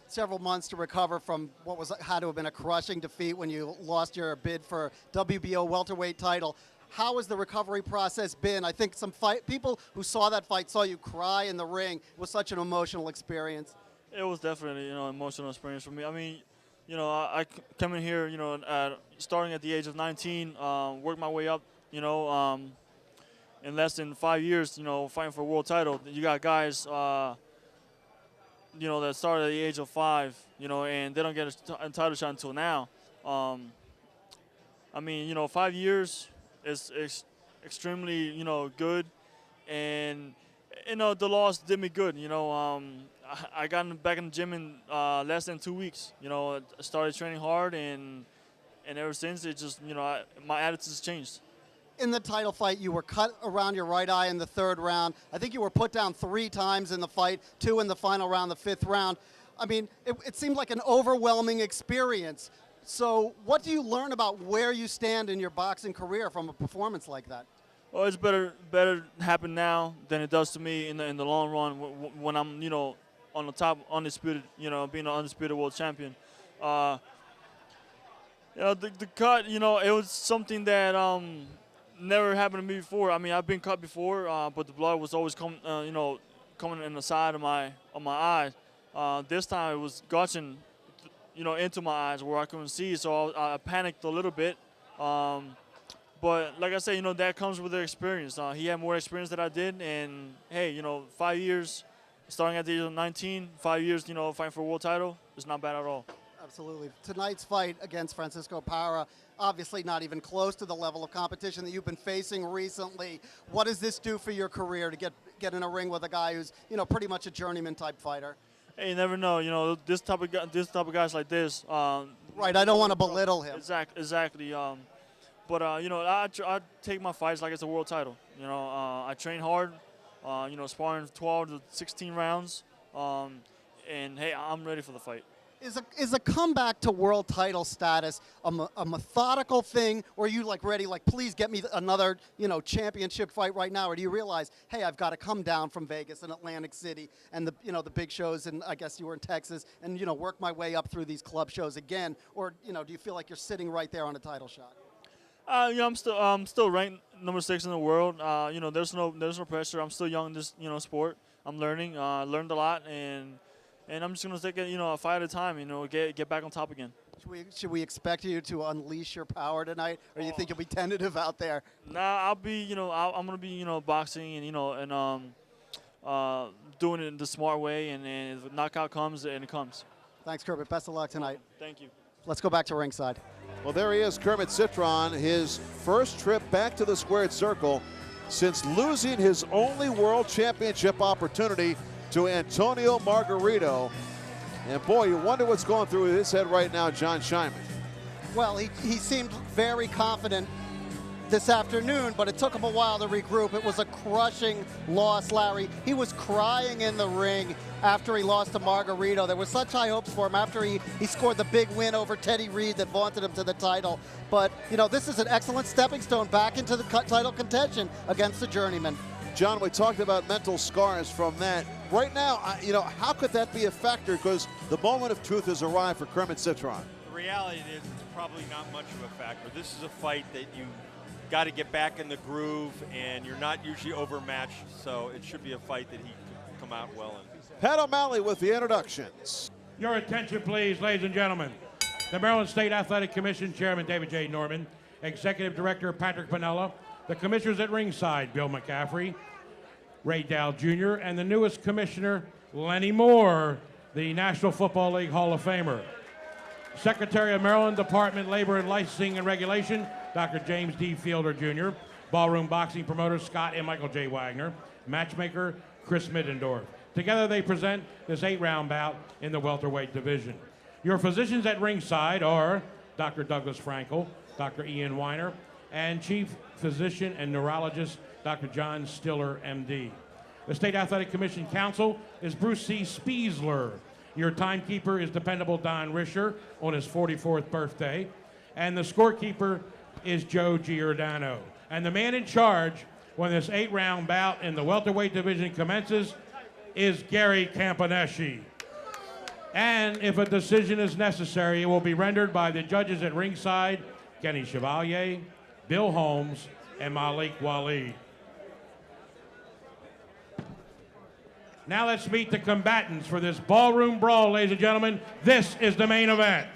D: several months to recover from what had to have been a crushing defeat when you lost your bid for WBO welterweight title. How has the recovery process been? I think some people who saw that fight saw you cry in the ring. It was such an emotional experience.
O: It was definitely, an emotional experience for me. I mean, I come in here, starting at the age of 19, worked my way up, in less than 5 years, fighting for a world title. You got guys, that started at the age of 5, and they don't get a title shot until now. 5 years is extremely, good, and the loss did me good. I got back in the gym in less than 2 weeks. I started training hard, and ever since it just, my attitude's changed.
D: In the title fight, you were cut around your right eye in the 3rd round. I think you were put down 3 times in the fight, 2 in the final round, the 5th round. I mean, it seemed like an overwhelming experience. So what do you learn about where you stand in your boxing career from a performance like that?
O: Well, it's better happen now than it does to me in the long run when I'm, on the top, undisputed, being an undisputed world champion. The cut, it was something that never happened to me before. I mean, I've been cut before, but the blood was always coming in the side of my eye. This time it was gushing, into my eyes where I couldn't see, so I panicked a little bit. But like I said, that comes with the experience. He had more experience than I did, and hey, 5 years, starting at the age of 19, 5 years, fighting for a world title, is not bad at all.
D: Absolutely. Tonight's fight against Francisco Parra, obviously not even close to the level of competition that you've been facing recently. What does this do for your career to get in a ring with a guy who's, pretty much a journeyman type fighter?
O: Hey, you never know. This type of guys like this.
D: Right. I don't want to belittle him.
O: Exactly. But I take my fights like it's a world title. I train hard. Sparring 12 to 16 rounds. And hey, I'm ready for the fight.
D: Is a comeback to world title status a methodical thing, or are you ready, please get me another, championship fight right now? Or do you realize, hey, I've got to come down from Vegas and Atlantic City and the big shows, and I guess you were in Texas, and, work my way up through these club shows again? Or, do you feel like you're sitting right there on a title shot?
O: I'm still ranked number 6 in the world. There's no pressure. I'm still young in this, sport. I'm learning. Learned a lot, and I'm just gonna take it, a fight at a time. Get back on top again.
D: Should we expect you to unleash your power tonight, or you think you'll be tentative out there?
O: Nah, I'll be, I'm gonna be, boxing and doing it the smart way, and if a knockout comes, and it comes.
D: Thanks, Kermit. Best of luck tonight.
O: Thank you.
D: Let's go back to ringside.
E: Well, there he is, Kermit Cintron, his first trip back to the squared circle since losing his only world championship opportunity to Antonio Margarito. And boy, you wonder what's going through his head right now, John Scheinman.
D: Well, he seemed very confident this afternoon, but it took him a while to regroup. It was a crushing loss, Larry. He was crying in the ring after he lost to Margarito. There were such high hopes for him after he scored the big win over Teddy Reed that vaunted him to the title. But, this is an excellent stepping stone back into the title contention against the journeyman.
E: John, we talked about mental scars from that. Right now, how could that be a factor? Because the moment of truth has arrived for Kermit Cintron.
H: The reality is it's probably not much of a factor. This is a fight that you got to get back in the groove, and you're not usually overmatched, so it should be a fight that he could come out well in.
E: Pat O'Malley with the introductions.
C: Your attention, please, ladies and gentlemen. The Maryland State Athletic Commission Chairman David J. Norman, Executive Director Patrick Piniella, the commissioners at ringside, Bill McCaffrey, Ray Dow Jr., and the newest commissioner, Lenny Moore, the National Football League Hall of Famer. Secretary of Maryland Department Labor and Licensing and Regulation, Dr. James D. Fielder Jr., Ballroom Boxing promoters Scott and Michael J. Wagner, matchmaker Chris Middendorf. Together they present this 8-round bout in the welterweight division. Your physicians at ringside are Dr. Douglas Frankel, Dr. Ian Weiner, and Chief Physician and Neurologist Dr. John Stiller, MD. The State Athletic Commission Counsel is Bruce C. Spiesler. Your timekeeper is dependable Don Risher on his 44th birthday. And the scorekeeper is Joe Giordano. And the man in charge when this 8-round bout in the welterweight division commences is Gary Campaneschi. And if a decision is necessary, it will be rendered by the judges at ringside, Kenny Chevalier, Bill Holmes, and Malik Waleed. Now let's meet the combatants for this ballroom brawl, ladies and gentlemen. This is the main event.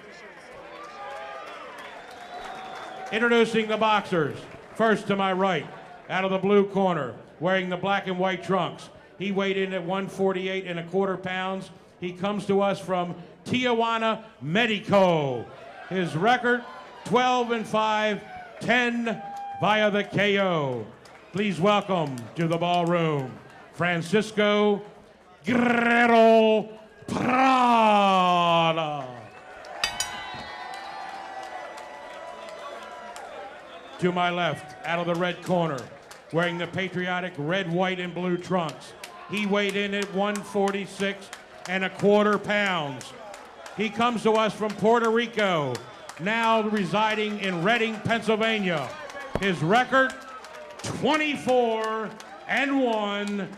C: Introducing the boxers. First to my right, out of the blue corner, wearing the black and white trunks. He weighed in at 148 1/4 pounds. He comes to us from Tijuana, Mexico. His record, 12-5, 10 via the KO. Please welcome to the ballroom, Francisco Guerrero Parra. To my left, out of the red corner, wearing the patriotic red, white, and blue trunks. He weighed in at 146 1/4 pounds. He comes to us from Puerto Rico, now residing in Reading, Pennsylvania. His record, 24-1,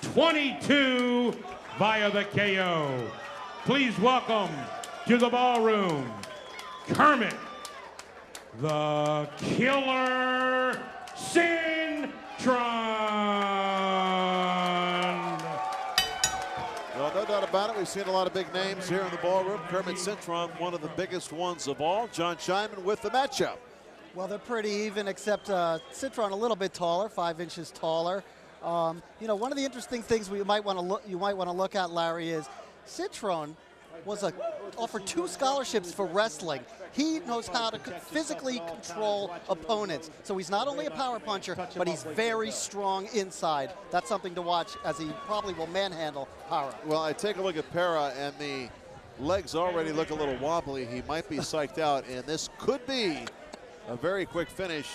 C: 22 via the KO. Please welcome to the ballroom, Kermit, the Killer Cintron.
E: Well, no doubt about it. We've seen a lot of big names here in the ballroom. Kermit Cintron, one of the biggest ones of all. John Scheinman with the matchup.
D: Well, they're pretty even, except Cintron a little bit taller, 5 inches taller. You know, one of the interesting things you might want to look at, Larry, is Cintron offered 2 scholarships for wrestling. He knows how to physically control opponents. So he's not only a power puncher, but he's very strong inside. That's something to watch, as he probably will manhandle Parra.
E: Well, I take a look at Parra, and the legs already look a little wobbly. He might be psyched out, and this could be a very quick finish.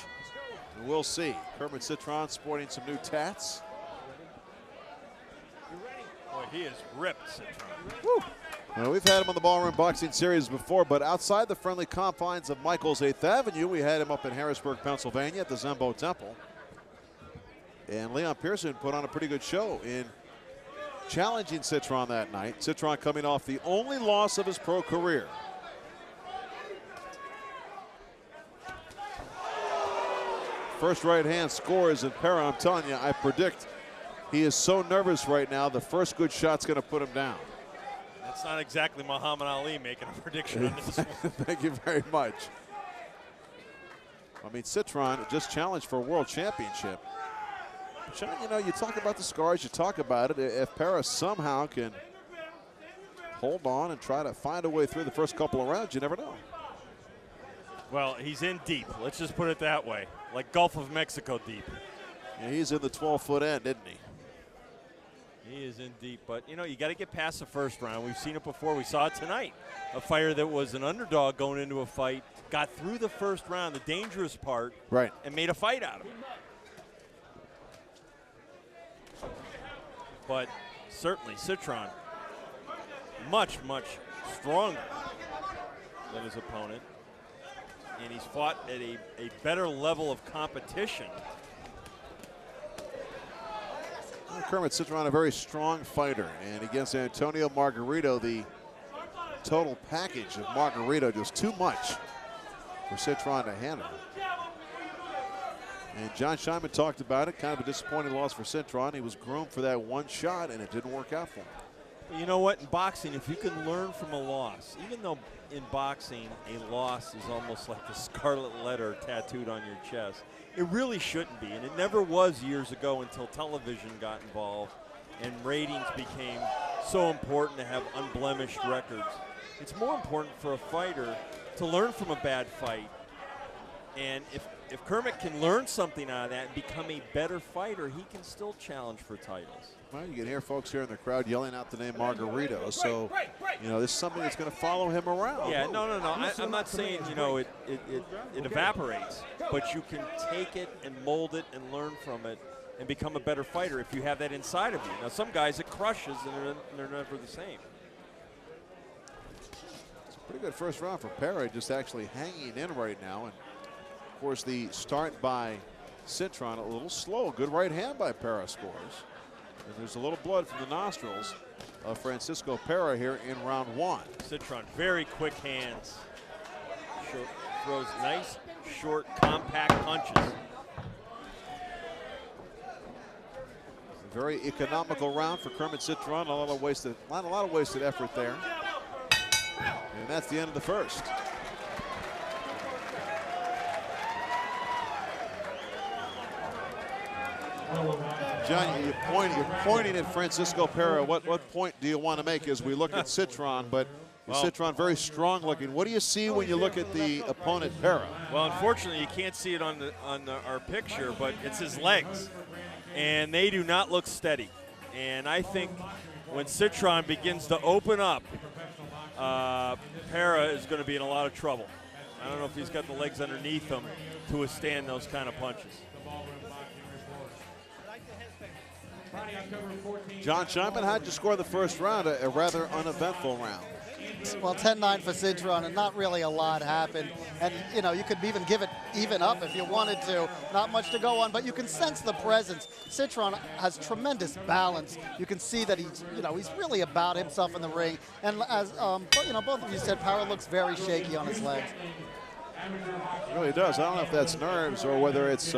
E: We'll see. Kermit Cintron sporting some new tats.
H: Boy, he is ripped, Cintron.
E: Woo. Well, we've had him on the Ballroom Boxing Series before, but outside the friendly confines of Michael's 8th Avenue, we had him up in Harrisburg, Pennsylvania at the Zembo Temple. And Leon Pearson put on a pretty good show in challenging Cintron that night. Cintron coming off the only loss of his pro career. First right hand scores, and Parra, I'm telling you, I predict he is so nervous right now, the first good shot's going to put him down.
H: That's not exactly Muhammad Ali making a prediction on this one.
E: Thank you very much. I mean, Cintron just challenged for a world championship. John, you know, you talk about the scars, you talk about it. If Parra somehow can hold on and try to find a way through the first couple of rounds, you never know.
H: Well, he's in deep. Let's just put it that way. Like Gulf of Mexico deep.
E: Yeah, he's in the 12-foot end, isn't he?
H: He is in deep, but you know, you got to get past the first round. We've seen it before. We saw it tonight. A fighter that was an underdog going into a fight, got through the first round, the dangerous part,
E: right,
H: and made a fight out of it. But certainly Cintron, much, much stronger than his opponent. And he's fought at a better level of competition.
E: Kermit Cintron, a very strong fighter, and against Antonio Margarito, the total package of Margarito just too much for Cintron to handle. And John Scheinman talked about it, kind of a disappointing loss for Cintron. He was groomed for that one shot, and it didn't work out for him.
H: You know what, in boxing, if you can learn from a loss, even though in boxing a loss is almost like the scarlet letter tattooed on your chest, it really shouldn't be, and it never was years ago until television got involved and ratings became so important to have unblemished records. It's more important for a fighter to learn from a bad fight, and if Kermit can learn something out of that and become a better fighter, he can still challenge for titles.
E: Well, you can hear folks here in the crowd yelling out the name Margarito, so, you know, this is something that's going to follow him around.
H: Yeah, no. I'm not saying, you know, it evaporates, but you can take it and mold it and learn from it and become a better fighter if you have that inside of you. Now, some guys it crushes and they're never the same.
E: It's a pretty good first round for Parra, just actually hanging in right now. And, of course, the start by Cintron a little slow. Good right hand by Parra scores. And there's a little blood from the nostrils of Francisco Parra here in round 1.
H: Cintron, very quick hands. Throws nice, short, compact punches.
E: A very economical round for Kermit Cintron. Not a lot of wasted effort there. And that's the end of the first. John, you're pointing at Francisco Parra. What point do you want to make as we look at Cintron? But Cintron very strong looking. What do you see when you look at the opponent Parra?
H: Well, unfortunately, you can't see it on our picture, but it's his legs, and they do not look steady. And I think when Cintron begins to open up, Parra is going to be in a lot of trouble. I don't know if he's got the legs underneath him to withstand those kind of punches.
E: John Scheinman, how'd you score the first round? A rather uneventful round.
D: Well, 10-9 for Cintron, and not really a lot happened. And, you know, you could even give it even up if you wanted to. Not much to go on, but you can sense the presence. Cintron has tremendous balance. You can see that he's, you know, he's really about himself in the ring. And as, you know, both of you said, Parra looks very shaky on his legs.
E: It really does. I don't know if that's nerves or whether it's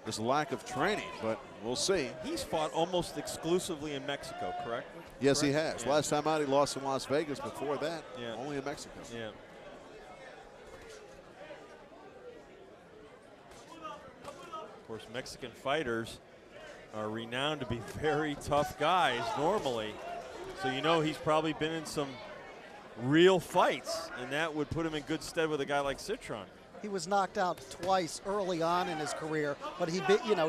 E: just lack of training, but we'll see.
H: He's fought almost exclusively in Mexico, correct?
E: Yes,
H: correct?
E: he has.
H: Yeah.
E: Last time out, he lost in Las Vegas. Before that,
H: yeah,
E: only in Mexico.
H: Yeah. Of course, Mexican fighters are renowned to be very tough guys normally. So you know he's probably been in some real fights, and that would put him in good stead with a guy like Cintron.
D: He was knocked out twice early on in his career, but he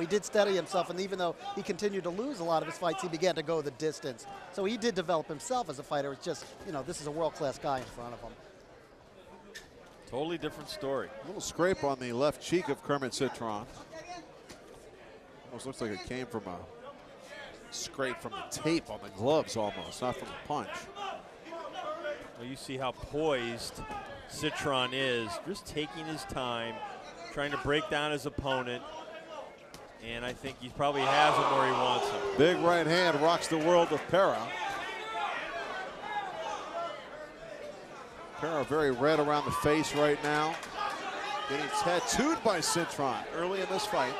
D: did steady himself, and even though he continued to lose a lot of his fights, he began to go the distance. So he did develop himself as a fighter. It's just, you know, this is a world-class guy in front of him.
H: Totally different story.
E: A little scrape on the left cheek of Kermit Cintron. Almost looks like it came from a scrape from the tape on the gloves almost, not from a punch.
H: Well, you see how poised Cintron is, just taking his time, trying to break down his opponent, and I think he probably has him where he wants him.
E: Big right hand rocks the world of Parra. Parra very red around the face right now, getting tattooed by Cintron early in this fight.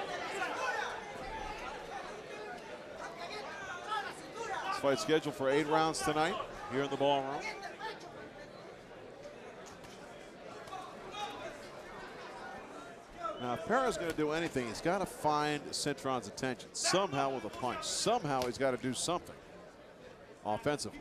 E: This fight scheduled for 8 rounds tonight here in the ballroom. Now, if Parra's going to do anything, he's got to find Cintron's attention somehow with a punch. Somehow he's got to do something offensively.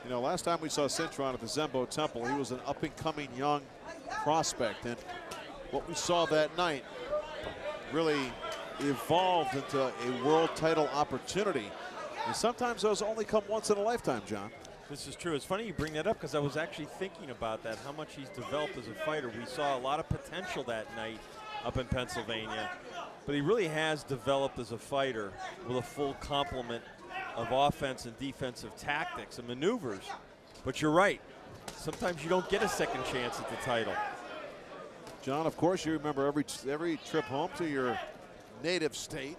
E: You know, last time we saw Cintron at the Zembo Temple, he was an up-and-coming young prospect, and what we saw that night really evolved into a world title opportunity. And sometimes those only come once in a lifetime, John.
H: This is true. It's funny you bring that up because I was actually thinking about that, how much he's developed as a fighter. We saw a lot of potential that night up in Pennsylvania, but he really has developed as a fighter with a full complement of offense and defensive tactics and maneuvers. But you're right. Sometimes you don't get a second chance at the title.
E: John, of course, you remember every trip home to your native state,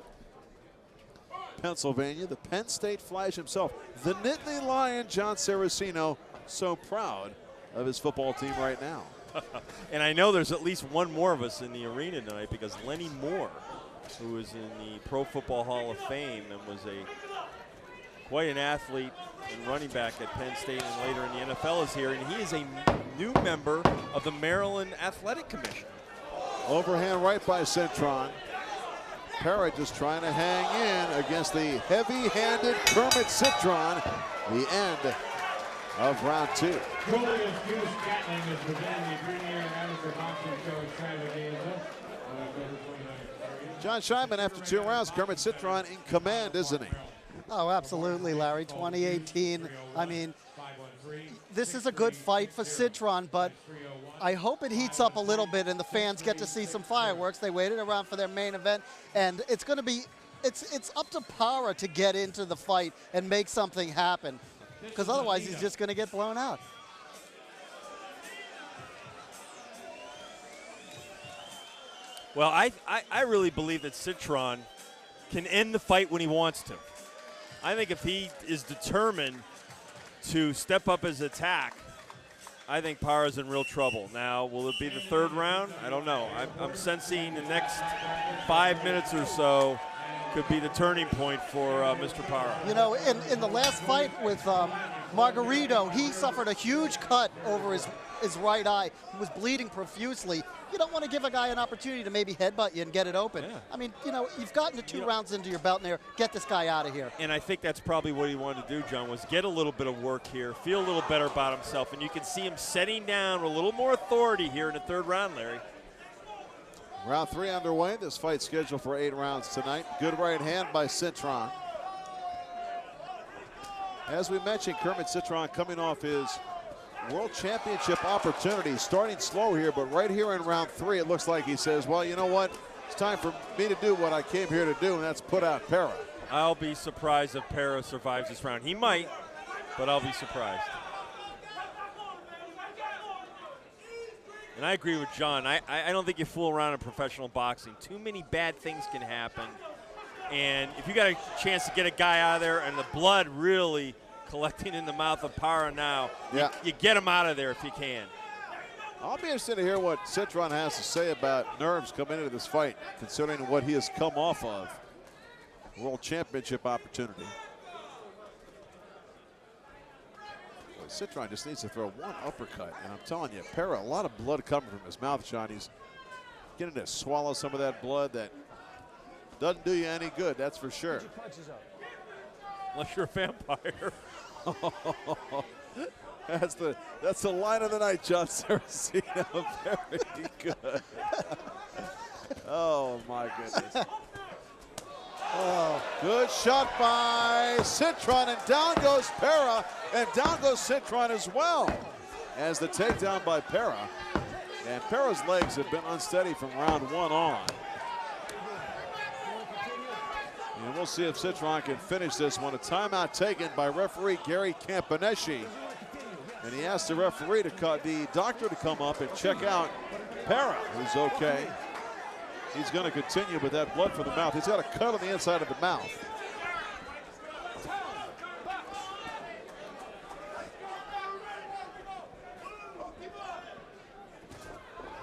E: Pennsylvania, the Penn State Flash himself, the Nittany Lion, John Saraceno, so proud of his football team right now.
H: And I know there's at least one more of us in the arena tonight because Lenny Moore, who is in the Pro Football Hall of Fame and was quite an athlete and running back at Penn State and later in the NFL, is here, and he is a new member of the Maryland Athletic Commission.
E: Overhand right by Cintron. Parra just trying to hang in against the heavy-handed Kermit Cintron. The end of round 2. John Scheinman, after 2 rounds, Kermit Cintron in command, isn't he?
D: Oh, absolutely, Larry. 2018. I mean, this is a good fight for Cintron, but I hope it heats up a little bit and the fans get to see some fireworks. They waited around for their main event, and it's going to be, it's up to Parra to get into the fight and make something happen, because otherwise he's just going to get blown out.
H: Well, I really believe that Cintron can end the fight when he wants to. I think if he is determined to step up his attack, I think Parra's in real trouble. Now, will it be the 3rd round? I don't know. I'm sensing the next 5 minutes or so could be the turning point for Mr. Parra.
D: You know, in the last fight with Margarito, he suffered a huge cut over his right eye. He was bleeding profusely. You don't want to give a guy an opportunity to maybe headbutt you and get it open.
H: Yeah.
D: I mean, you know, you've gotten the 2 rounds into your belt there. Get this guy out of here.
H: And I think that's probably what he wanted to do, John, was get a little bit of work here, feel a little better about himself, and you can see him setting down with a little more authority here in the 3rd round, Larry.
E: Round 3 underway. This fight scheduled for 8 rounds tonight. Good right hand by Cintron. As we mentioned, Kermit Cintron coming off his World Championship opportunity, starting slow here, but right here in round 3, it looks like he says, well, you know what? It's time for me to do what I came here to do, and that's put out Parra.
H: I'll be surprised if Parra survives this round. He might, but I'll be surprised. And I agree with John. I don't think you fool around in professional boxing. Too many bad things can happen. And if you got a chance to get a guy out of there and the blood really collecting in the mouth of Parra now, you get him out of there if you can.
E: I'll be interested to hear what Cintron has to say about nerves coming into this fight, considering what he has come off of. World Championship opportunity. Well, Cintron just needs to throw one uppercut, and I'm telling you, Parra, a lot of blood coming from his mouth, Sean. He's getting to swallow some of that blood that doesn't do you any good, that's for sure.
H: Unless you're a vampire.
E: That's the line of the night, John Saraceno. Very good. Oh, my goodness. Oh, good shot by Cintron, and down goes Parra, and down goes Cintron as well as the takedown by Parra. And Parra's legs have been unsteady from round 1 on. And we'll see if Cintron can finish this one. A timeout taken by referee Gary Campaneschi. And he asked the referee the doctor to come up and check out Parra, who's okay. He's going to continue with that blood from the mouth. He's got a cut on the inside of the mouth.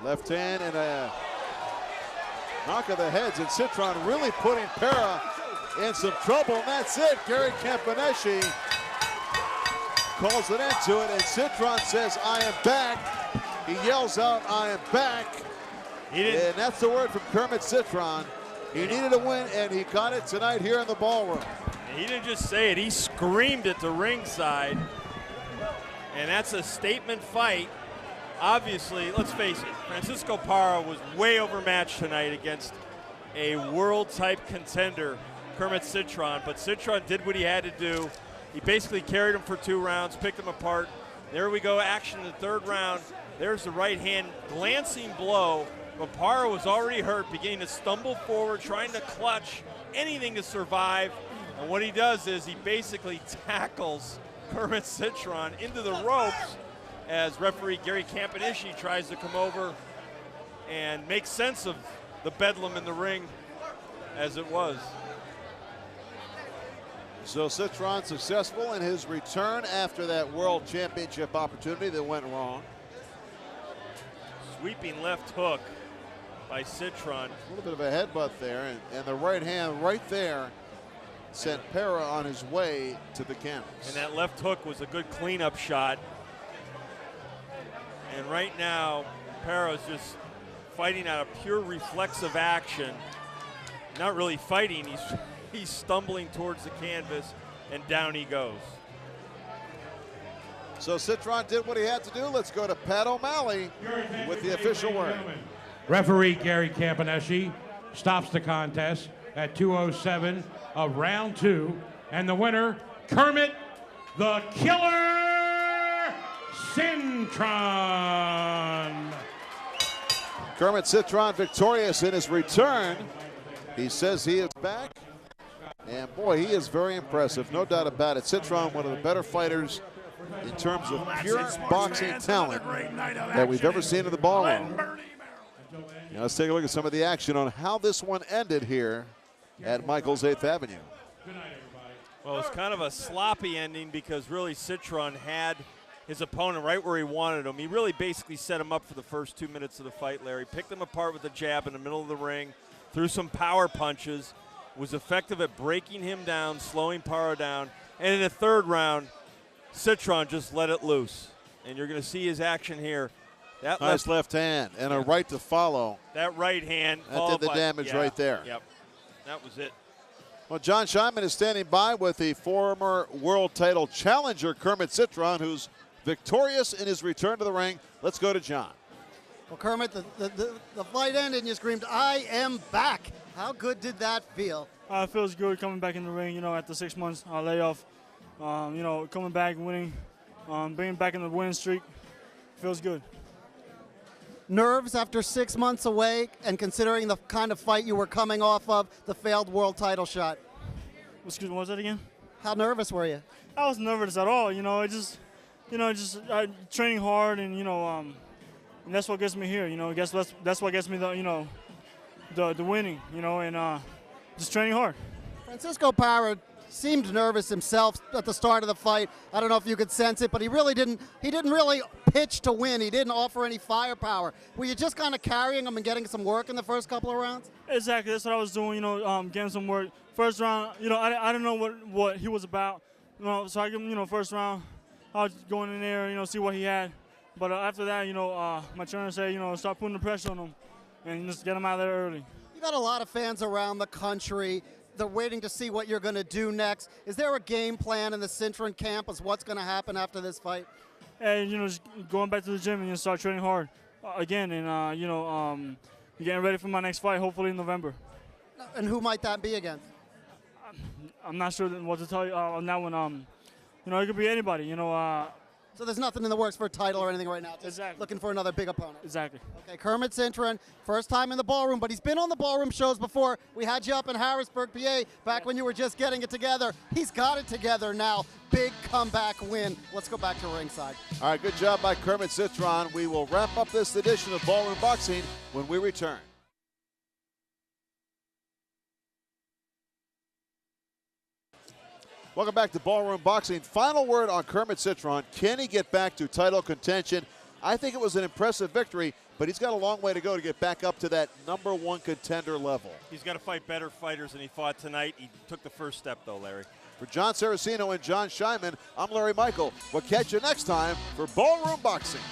E: Left hand and a knock of the heads, and Cintron really putting Parra in some trouble, and that's it. Gary Campaneschi calls it into it, and Cintron says, I am back. He yells out, I am back. And that's the word from Kermit Cintron. He needed a win, and he got it tonight here in the ballroom.
H: He didn't just say it, he screamed at the ringside. And that's a statement fight. Obviously, let's face it, Francisco Parra was way overmatched tonight against a world-type contender, Kermit Cintron. But Cintron did what he had to do. He basically carried him for 2 rounds, picked him apart. There we go, action in the 3rd round. There's the right hand glancing blow, but Parra was already hurt, beginning to stumble forward, trying to clutch anything to survive. And what he does is he basically tackles Kermit Cintron into the ropes as referee Gary Campaneschi tries to come over and make sense of the bedlam in the ring as it was.
E: So Cintron successful in his return after that World Championship opportunity that went wrong.
H: Sweeping left hook by Cintron.
E: A little bit of a headbutt there, and the right hand right there sent Parra on his way to the canvas.
H: And that left hook was a good cleanup shot. And right now, Parra's just fighting out of pure reflexive action. Not really fighting, he's stumbling towards the canvas, and down he goes.
E: So Cintron did what he had to do. Let's go to Pat O'Malley with the official word.
C: Referee Gary Campaneschi stops the contest at 2:07 of round 2, and the winner, Kermit the Killer Cintron.
E: Kermit Cintron victorious in his return. He says he is back, and boy, he is very impressive, no doubt about it. Cintron, one of the better fighters in terms of pure boxing talent that we've ever seen in the ballroom. Now let's take a look at some of the action on how this one ended here at Michael's 8th Avenue.
H: Well, it's kind of a sloppy ending because really Cintron had his opponent right where he wanted him. He really basically set him up for the first 2 minutes of the fight, Larry. Picked him apart with a jab in the middle of the ring, threw some power punches, was effective at breaking him down, slowing Parra down, and in the 3rd round, Cintron just let it loose. And you're going to see his action here. That
E: nice left hand and a right to follow.
H: That right hand.
E: That did the damage right there.
H: Yep, that was it.
E: Well, John Scheinman is standing by with the former world title challenger, Kermit Cintron, who's victorious in his return to the ring. Let's go to John.
D: Well, Kermit, the fight ended and you screamed, I am back. How good did that feel?
O: It feels good coming back in the ring, after 6 months layoff. Coming back and winning, being back in the winning streak, feels good.
D: Nerves after 6 months away, and considering the kind of fight you were coming off of, the failed world title shot.
O: Excuse me, what was that again?
D: How nervous were you?
O: I wasn't nervous at all. Training hard, and and that's what gets me here. I guess that's what gets me the winning. And just training hard.
D: Francisco Parra seemed nervous himself at the start of the fight. I don't know if you could sense it, but he didn't really pitch to win. He didn't offer any firepower. Were you just kind of carrying him and getting some work in the first couple of rounds?
O: Exactly, that's what I was doing. Getting some work. First round, I didn't know what he was about. So I give him, first round, I was going in there, see what he had. But after that, my trainer said, start putting the pressure on him and just get him out of there early.
D: You got a lot of fans around the country. They're waiting to see what you're going to do next. Is there a game plan in the Cintron camp as what's going to happen after this fight?
O: And just going back to the gym and start training hard again, and getting ready for my next fight, hopefully in November.
D: And who might that be against?
O: I'm not sure what to tell you on that one. It could be anybody.
D: So there's nothing in the works for a title or anything right now. Just
O: exactly.
D: Looking for another big opponent.
O: Exactly.
D: Okay, Kermit Cintron, first time in the ballroom, but he's been on the ballroom shows before. We had you up in Harrisburg, PA, back when you were just getting it together. He's got it together now. Big comeback win. Let's go back to ringside.
E: All right, good job by Kermit Cintron. We will wrap up this edition of Ballroom Boxing when we return. Welcome back to Ballroom Boxing. Final word on Kermit Cintron. Can he get back to title contention? I think it was an impressive victory, but he's got a long way to go to get back up to that #1 contender level.
H: He's got to fight better fighters than he fought tonight. He took the first step, though, Larry.
E: For John Saraceno and John Scheinman, I'm Larry Michael. We'll catch you next time for Ballroom Boxing.